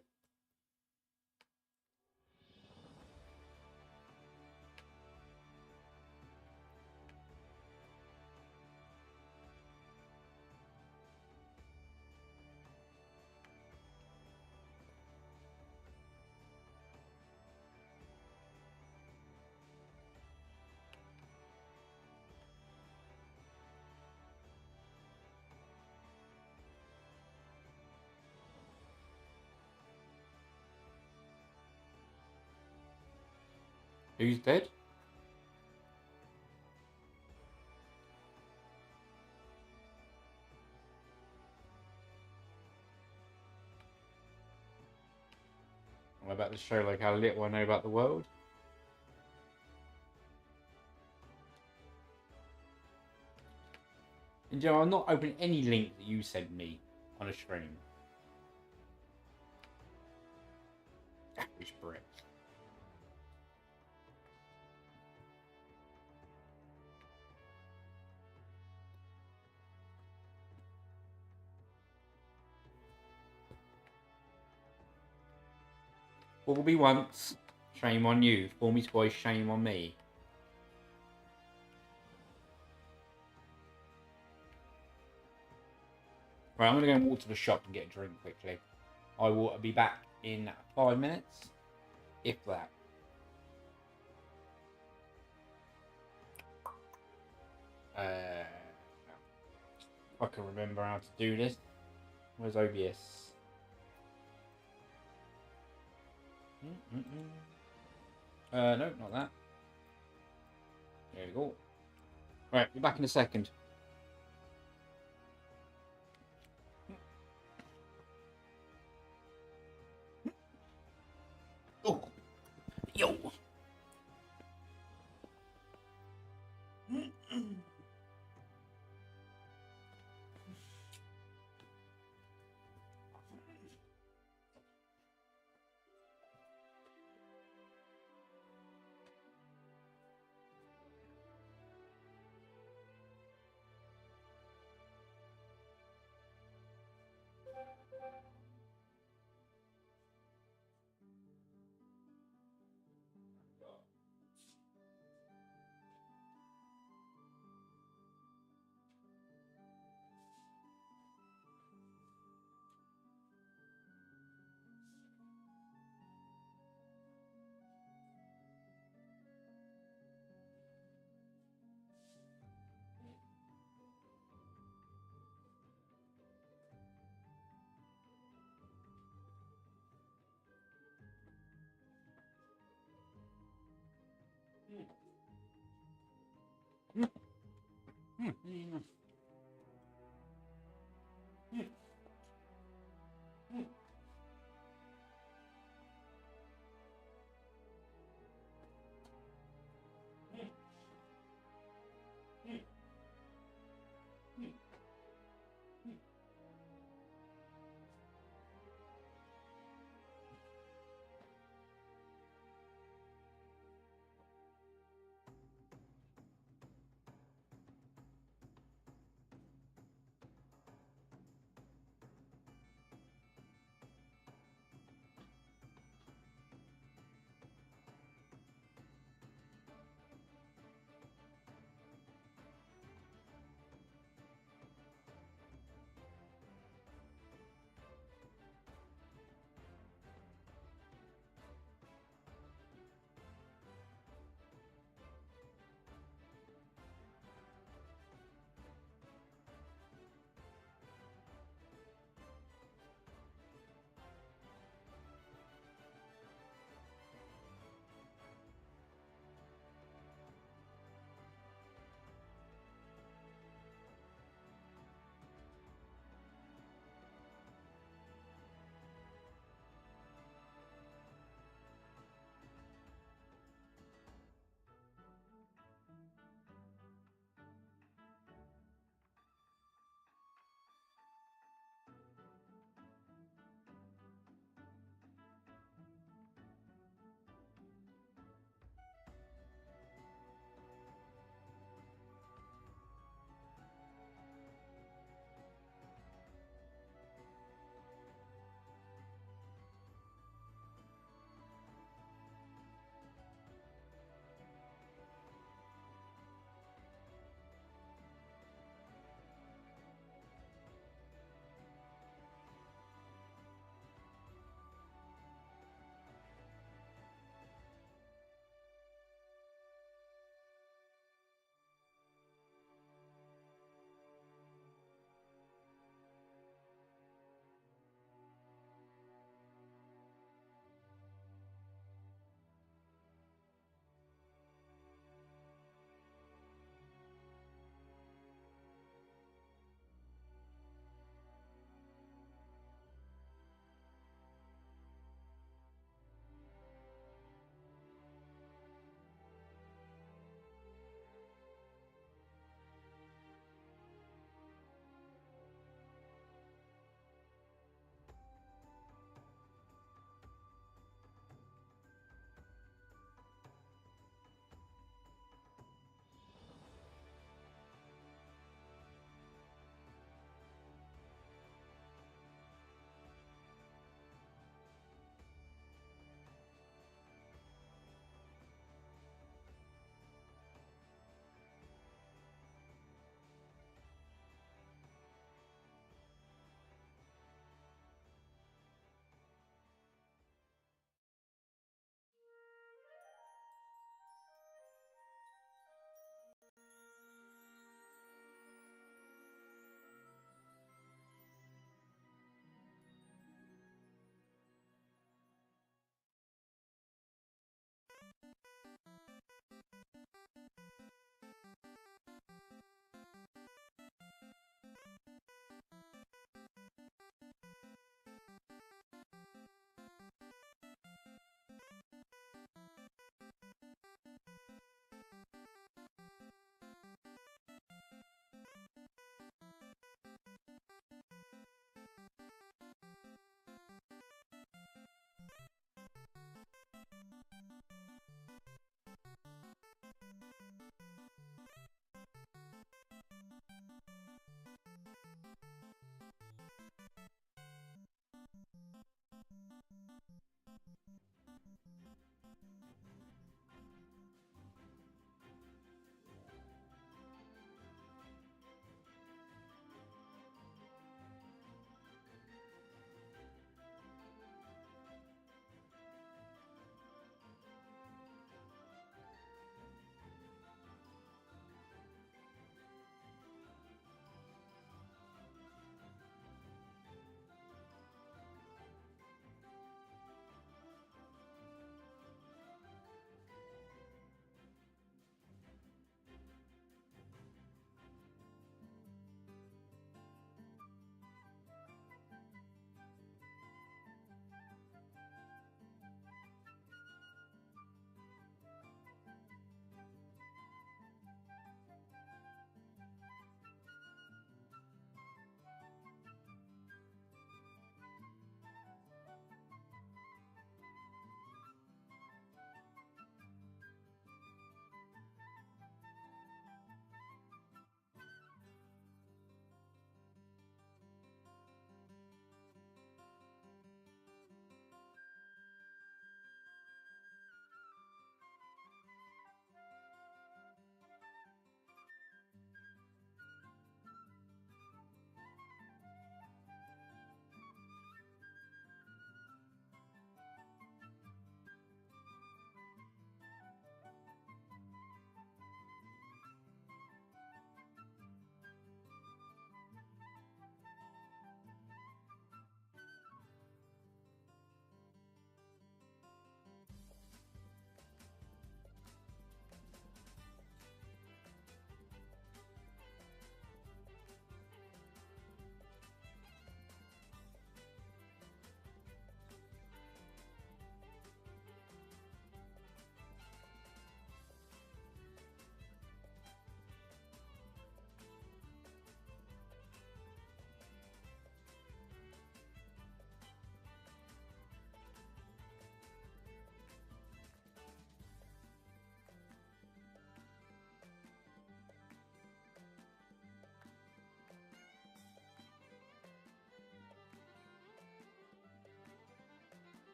Who's dead? I'm about to show like how little I know about the world. And Joe, I'm not opening any link that you send me on a stream. Average Brit. Fool me once, shame on you. Fool me twice, shame on me. Right, I'm going to go and walk to the shop and get a drink quickly. I will be back in 5 minutes, if that. If I can remember how to do this. Where's OBS? No, not that. There we go. Right, be back in a second. Oh, yo.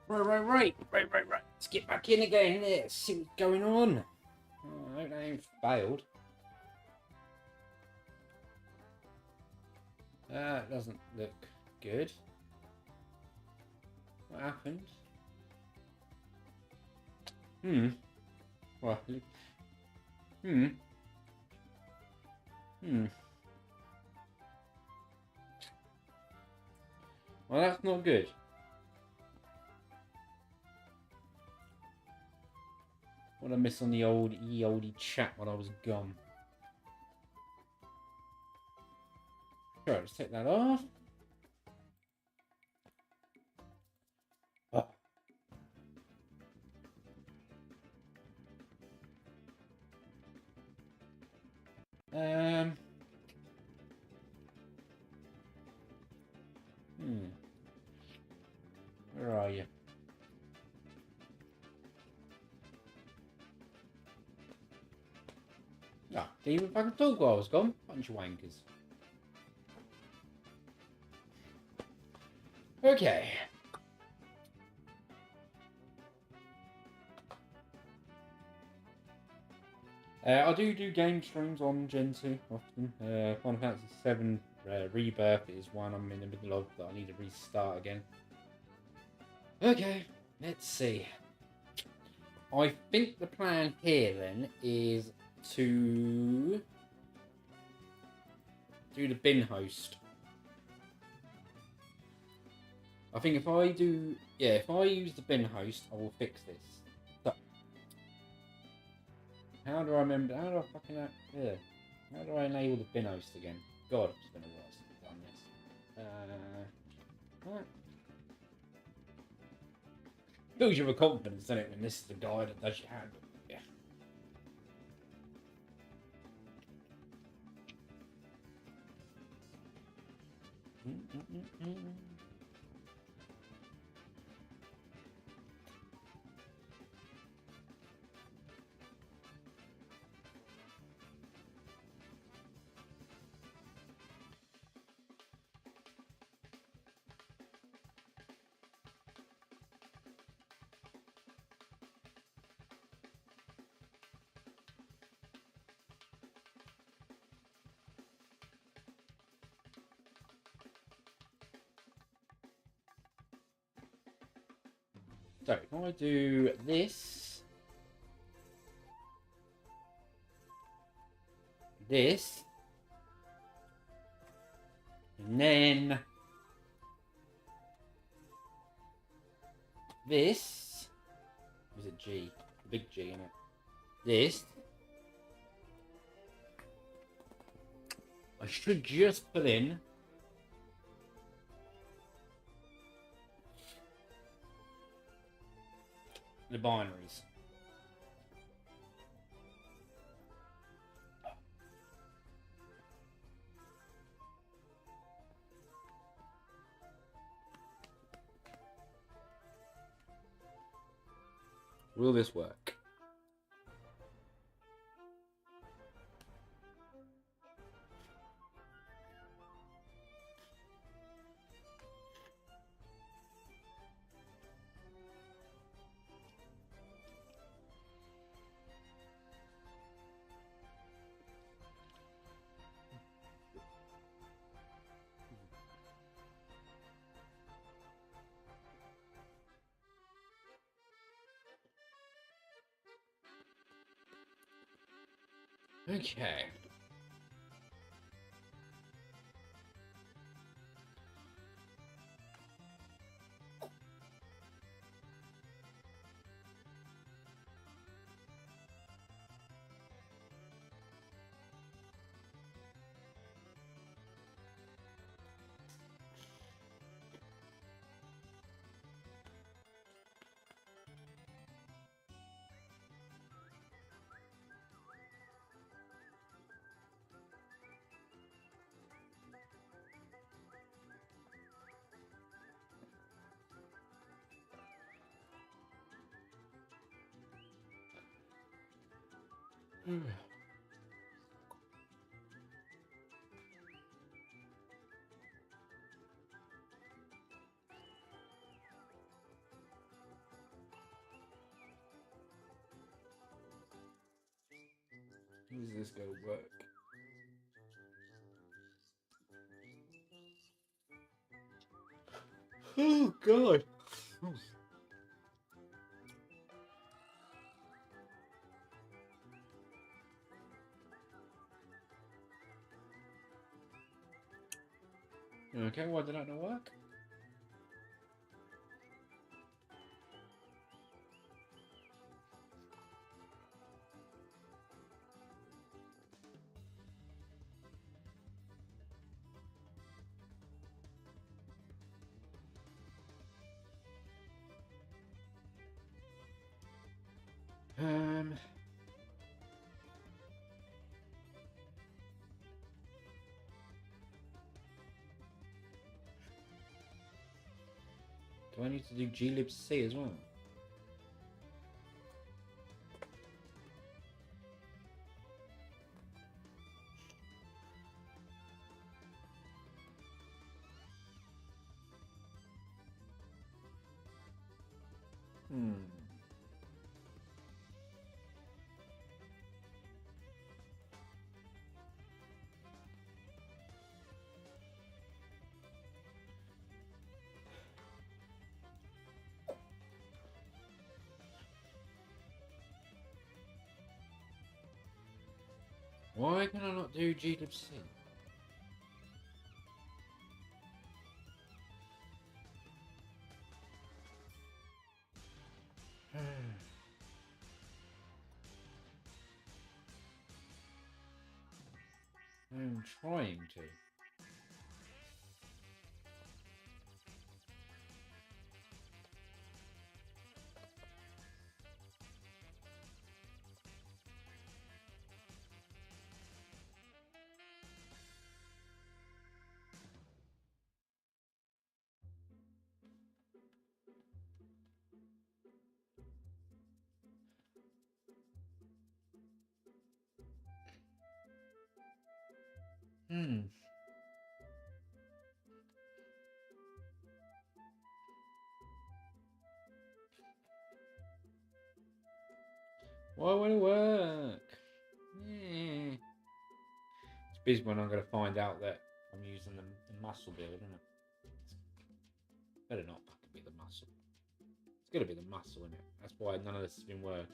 Right. Let's get back in again. Let's see what's going on. Oh, I hope that ain't failed. That doesn't look good. What happened? Well, Well, that's not good. What I miss on the oldie chat while I was gone. Sure, let's take that off. Oh. Where are you? Ah, didn't even fucking talk while I was gone. Bunch of wankers. Okay. I do game streams on Gentoo often. Final Fantasy VII Rebirth is one I'm in the middle of that I need to restart again. Okay, let's see. I think the plan here then is to do the bin host. I think if I use the bin host, I will fix this. So, how do I remember? How do I fucking how do I enable the bin host again? God, it's been a while since I've done this. Fills you with confidence, doesn't it, when this is the guy that does your handle? Yeah. So if I do this, and then this, was it G? The big G in it. This, I should just put in the binaries. Will this work? Okay. Is this gonna work? Oh god. Okay, why did that not work? Do I need to do glibc as well? Why can I not do glibc? I'm trying to. Why won't it work? Yeah. It's busy when I'm going to find out that I'm using the muscle build, isn't it? Better not fucking be the muscle. It's going to be the muscle, isn't it? That's why none of this has been working.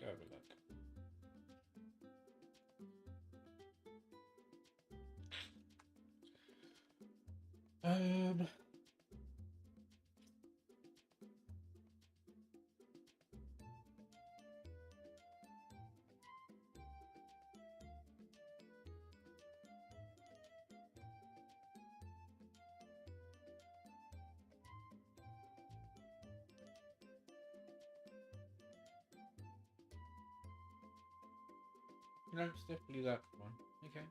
Go have a look. No, it's definitely that one. Okay.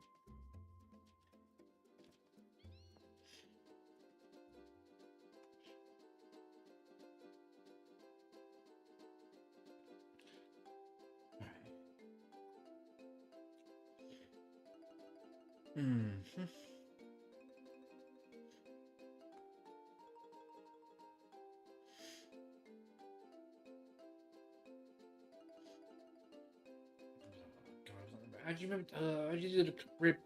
How do you remember? How do you do the crib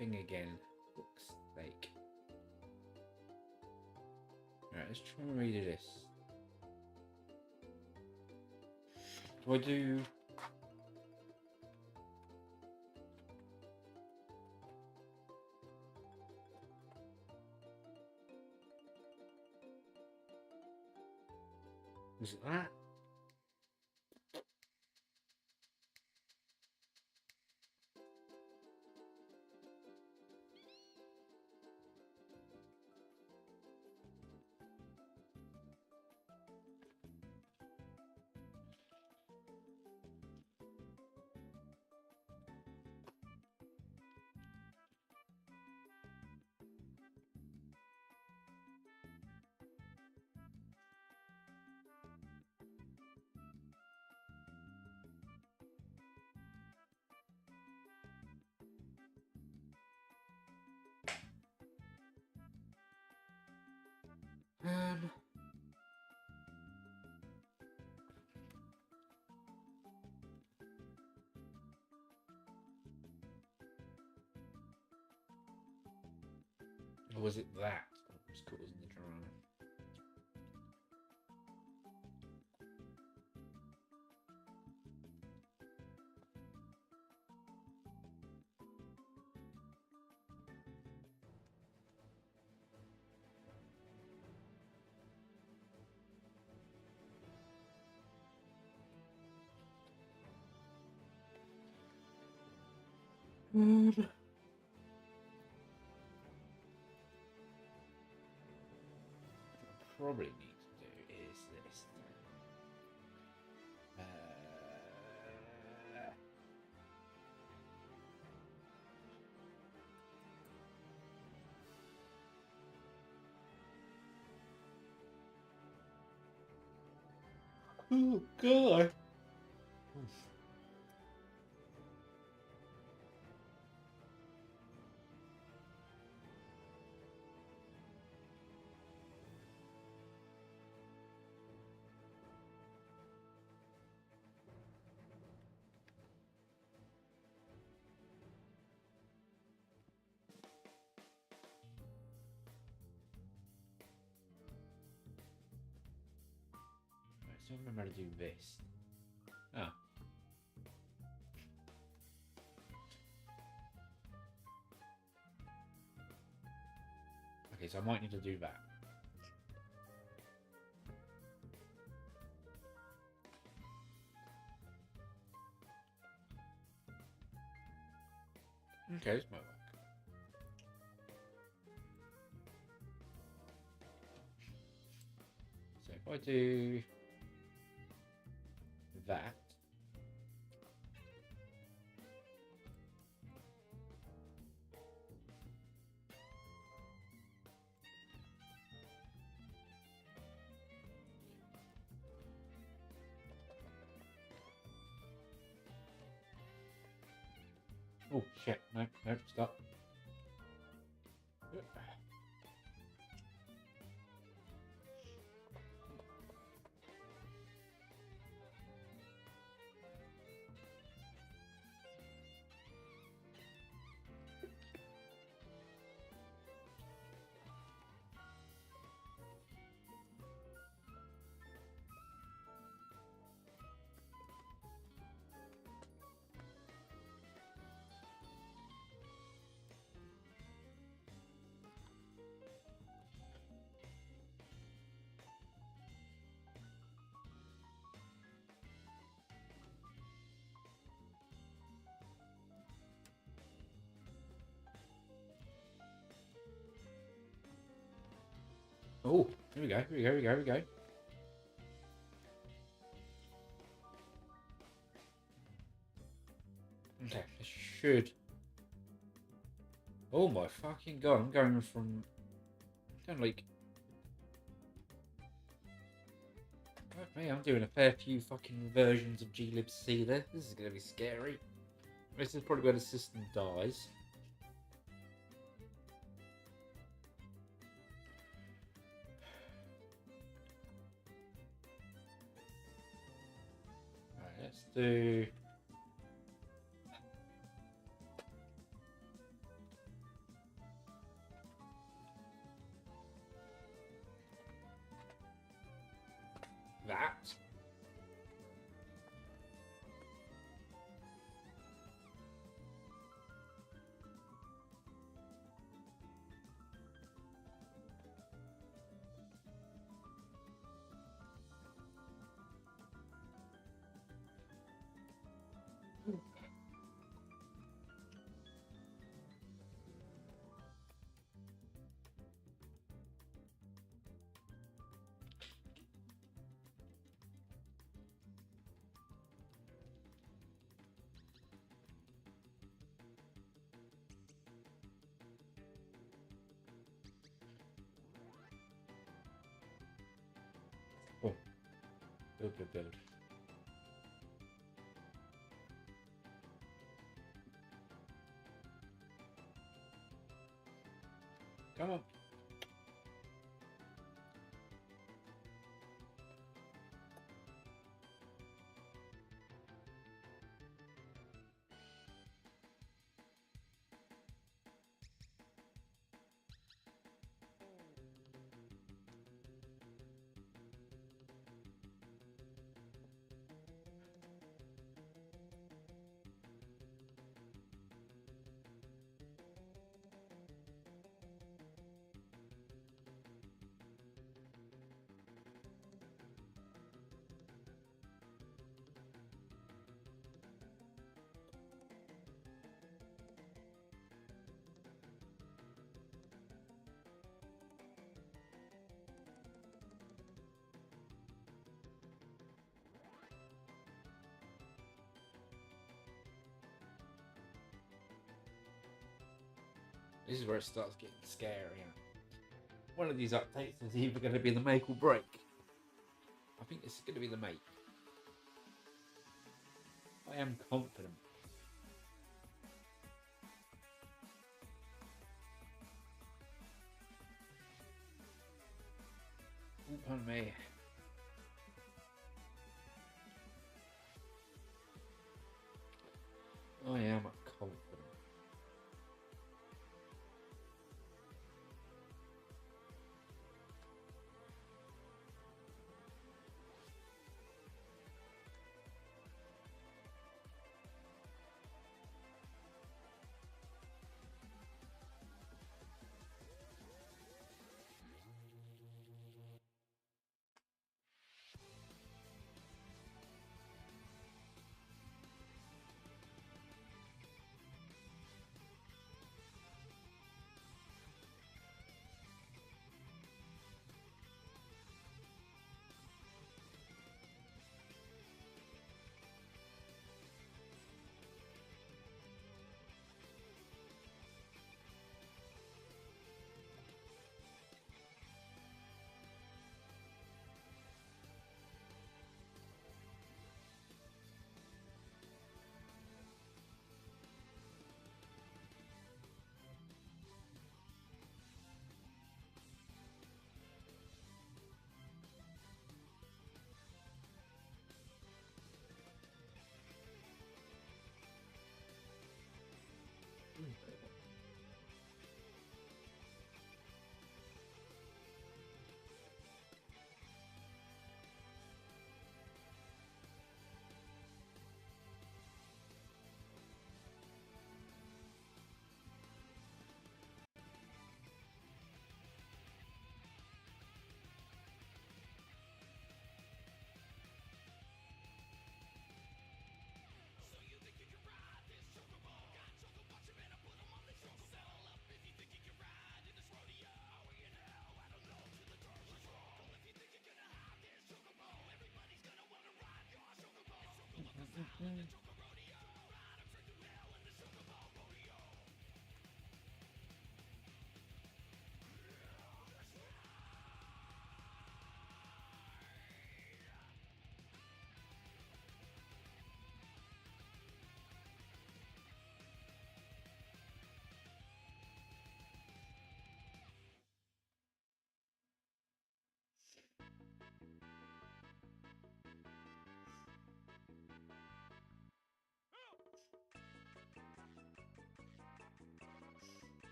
thing again? Fuck's sake. Alright, let's try and redo this. Do I do... Is it that? Or was it that was causing the drama? Probably need to do is this. Oh god. I still remember how to do this. Oh. Okay, so I might need to do that. Okay, this might work. So if I do that. Oh shit, no, stop. Oh, here we go. Okay, this should. Oh my fucking god, I'm going from. Like. Fuck me, I'm doing a fair few fucking versions of glibc there. This is gonna be scary. This is probably where the system dies. Alright, let's do. That. Oh, build. Come on. This is where it starts getting scary. One of these updates is either going to be the make or break. I think this is going to be the make. I am confident. Pardon me. I am confident.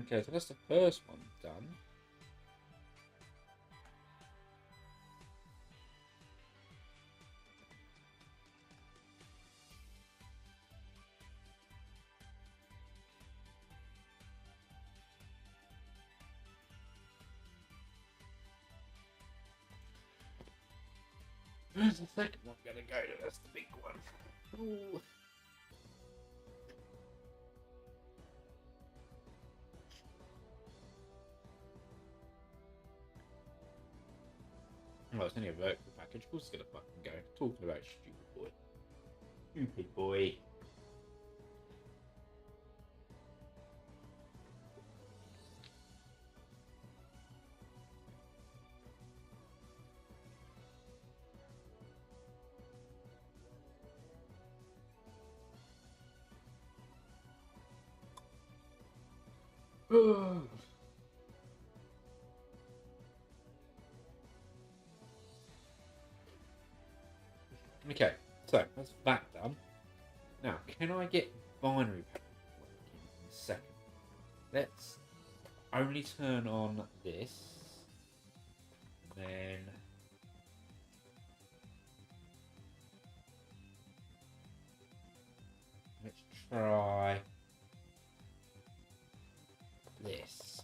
Okay, so that's the first one done. Where's the second one gonna go to? That's the big one. Ooh. Oh, it's only a vertical package. Of course it's gonna fucking go. Talking about stupid boy. Stupid boy. Okay, so that's that done. Now, can I get binary package working in a second? Let's only turn on this, and then let's try this.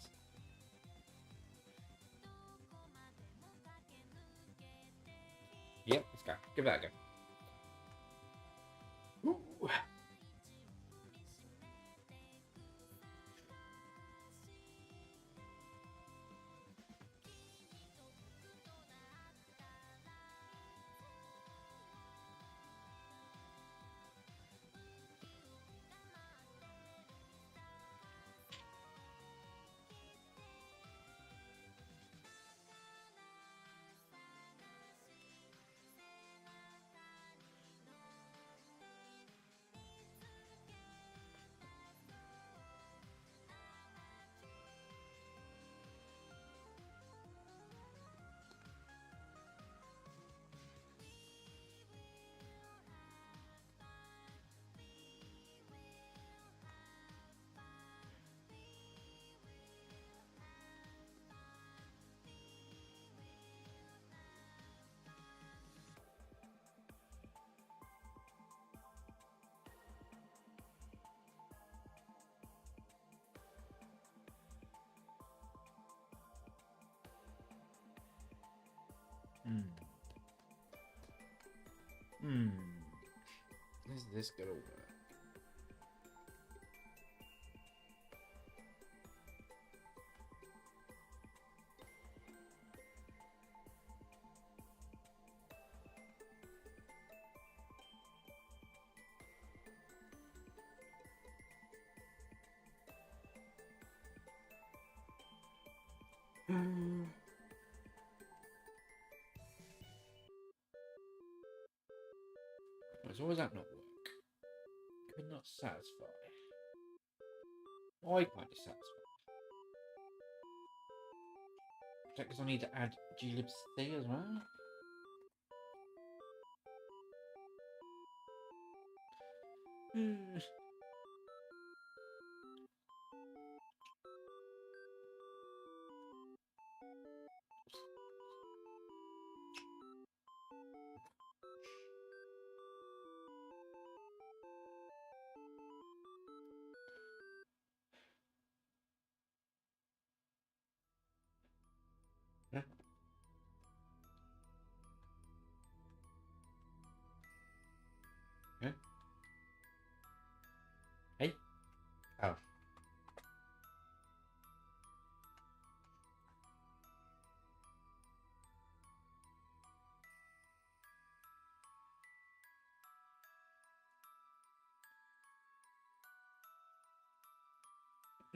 Yep, let's go. Give that a go. Ooh. Is this gonna work? So why does that not work? Could not satisfy. Why can't you satisfy? Is that because I need to add glibc as well? Yeah. Yeah. Hey. Oh.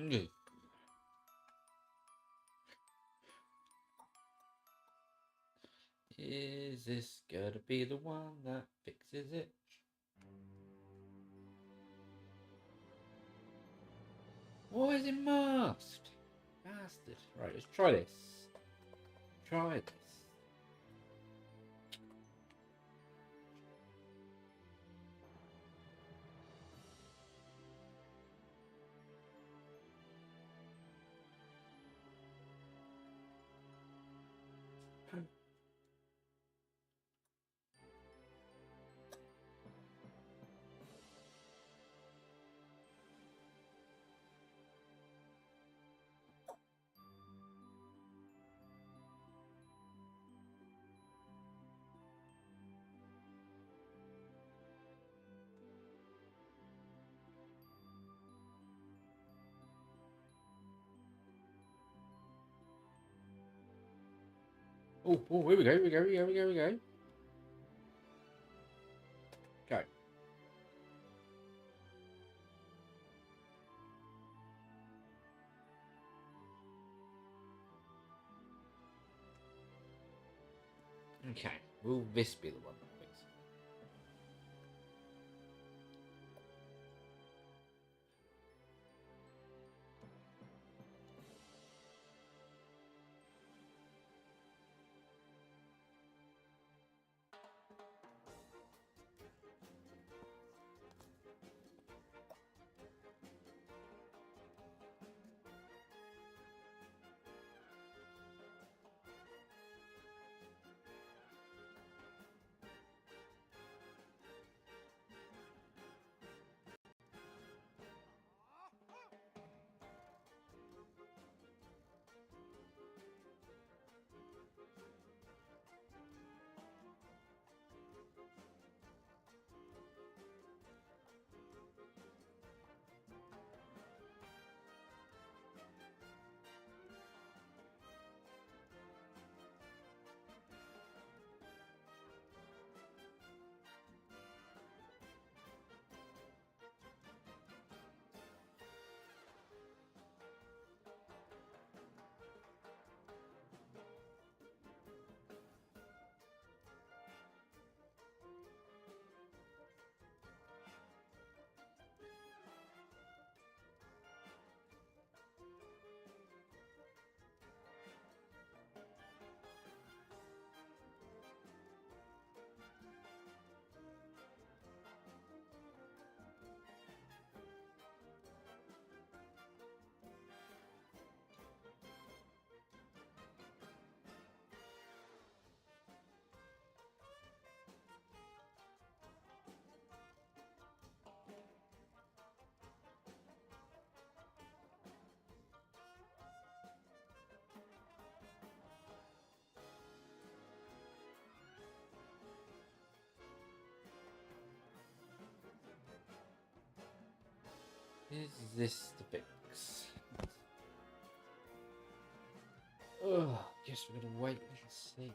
Mm. Is this gonna be the one that fixes it? Why is it masked? Bastard. Right, let's try this. Try this. Oh, here we go, here we go, here we go, here we go. Go. Okay, will this be the one that fixes it? Is this the fix? Oh, guess we're gonna wait and see.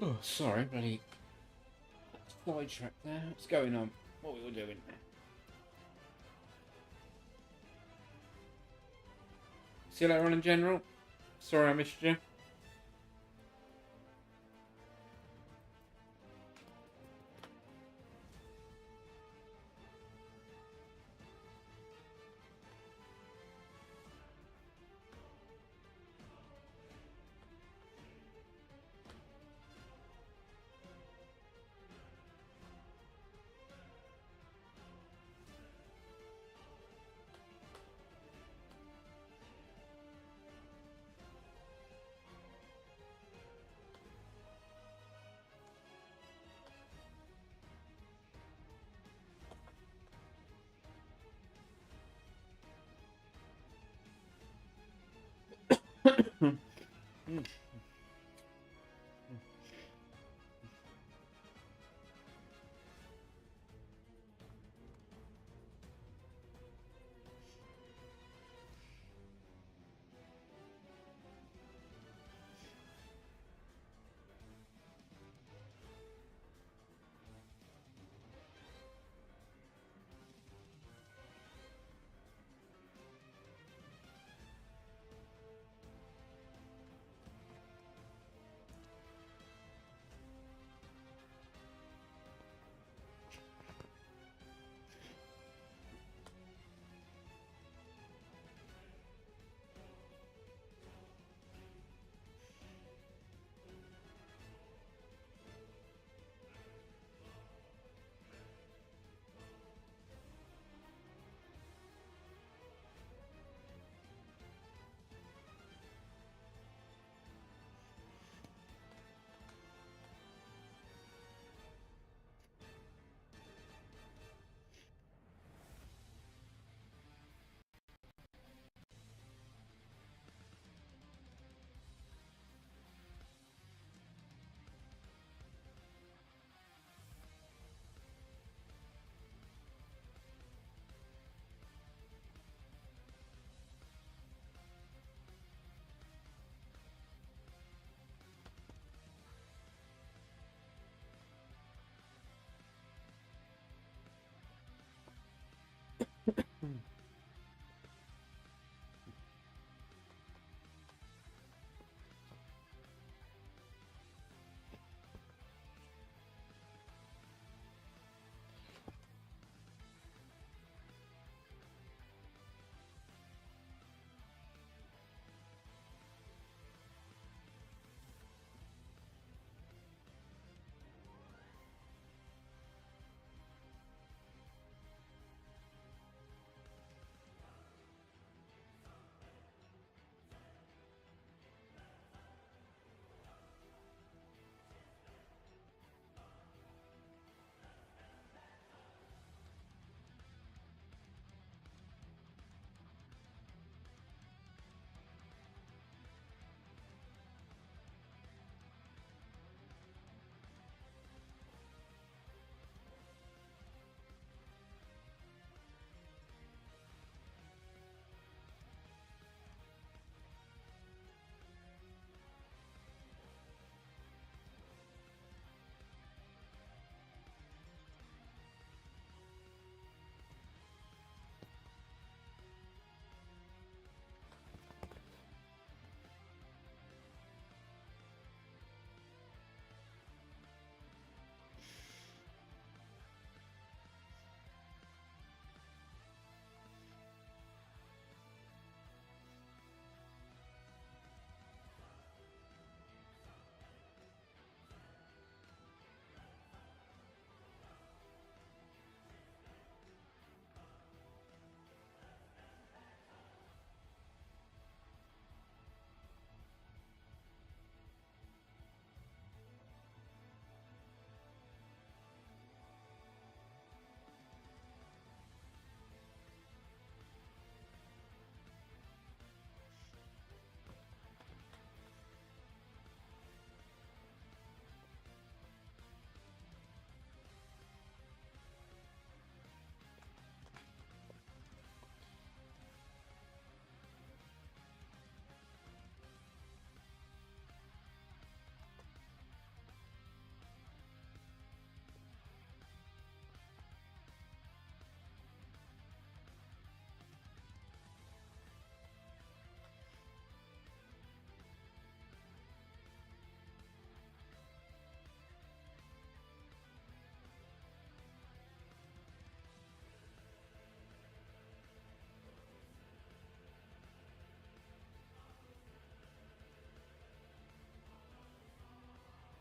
Oh, sorry, bloody sidetracked there. What's going on? What we all doing there? See you later on in general. Sorry I missed you.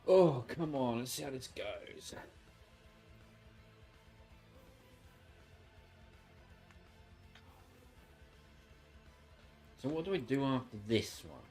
Oh, come on, let's see how this goes. So what do we do after this one?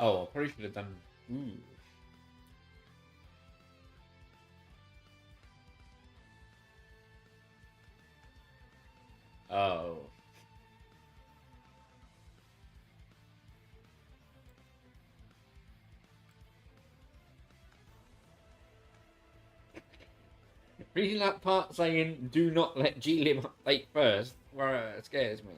Oh, I probably should have done. Ooh. Oh. Reading that part saying "Do not let glib update first," well, it scares me.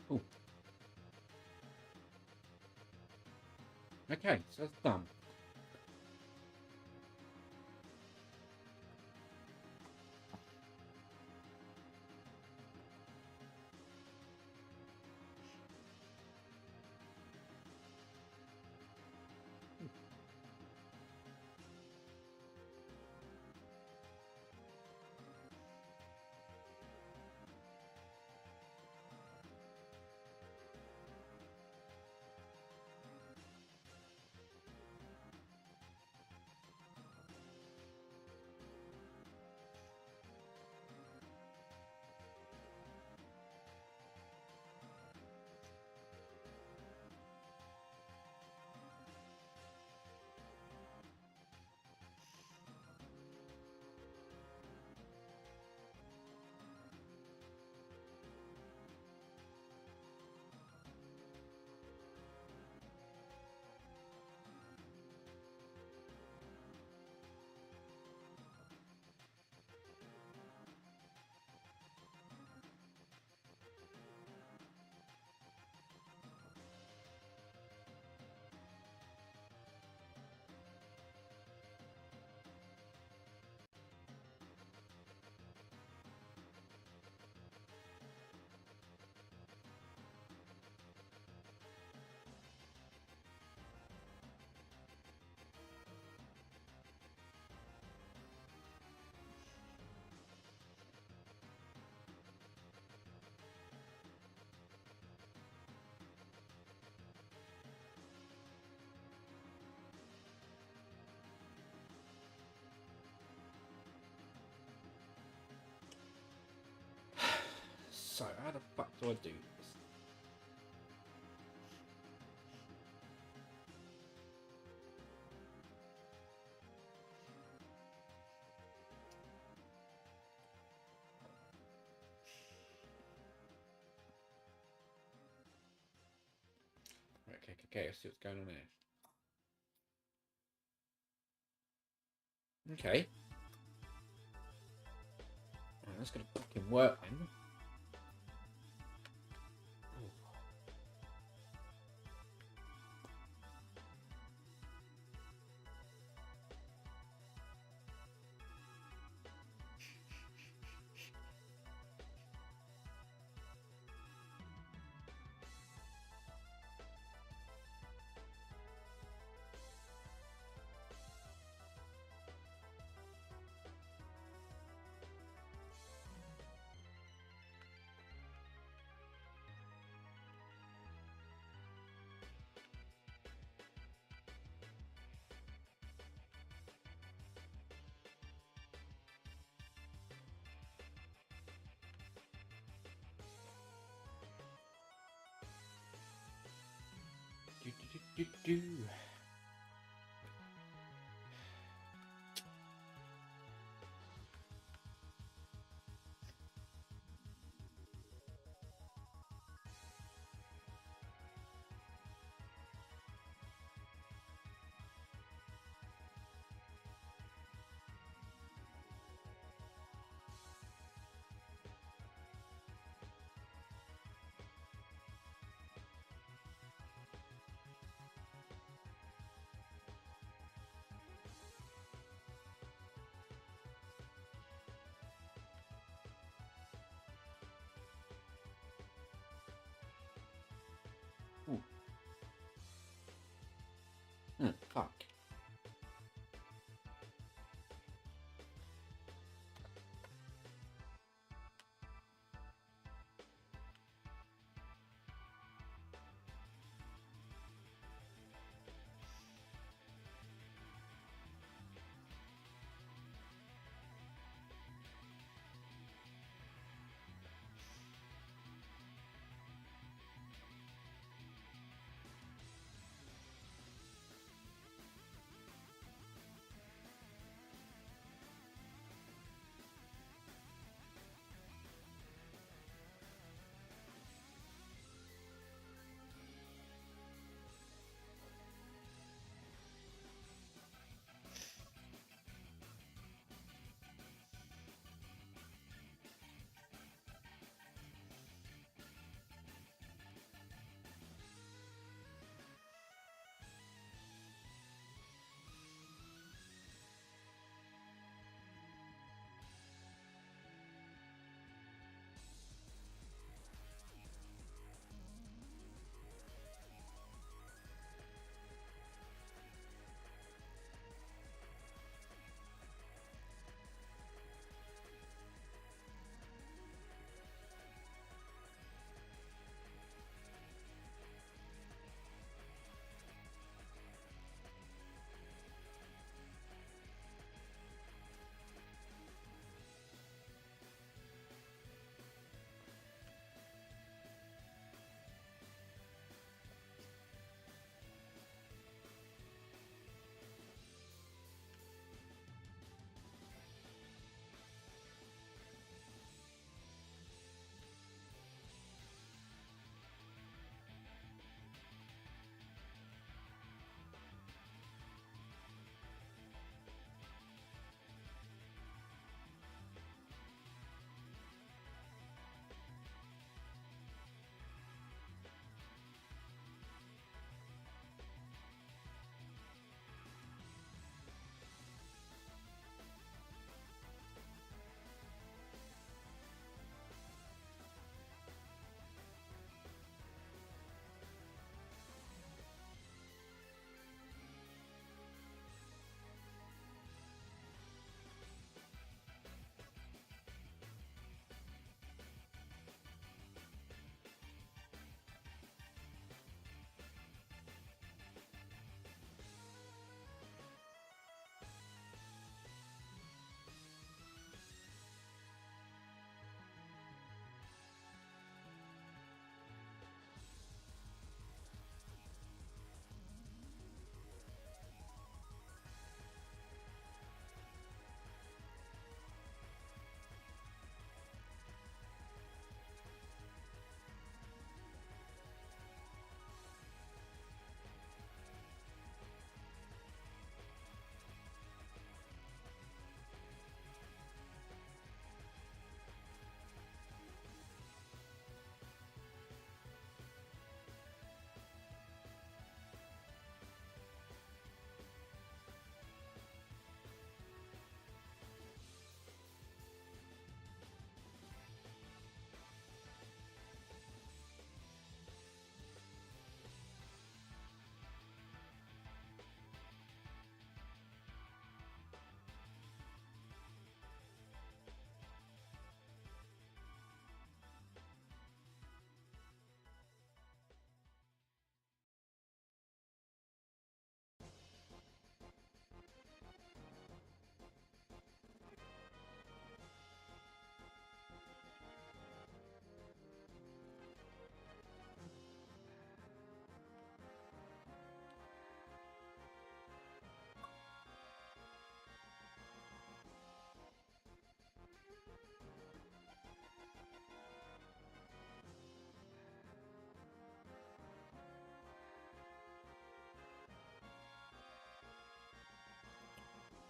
Cool. Okay, so that's done. So, how the fuck do I do this? Right, okay, let's see what's going on here. Okay. Right, that's gonna fucking work then. Do.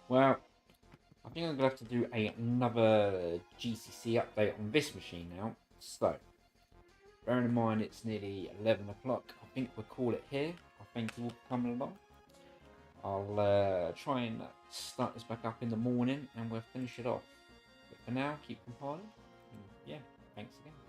Well, I think I'm going to have to do another GCC update on this machine now. So, bearing in mind it's nearly 11 o'clock, I think we'll call it here. I thank you all for coming along. I'll try and start this back up in the morning and we'll finish it off. But for now, keep compiling. And yeah, thanks again.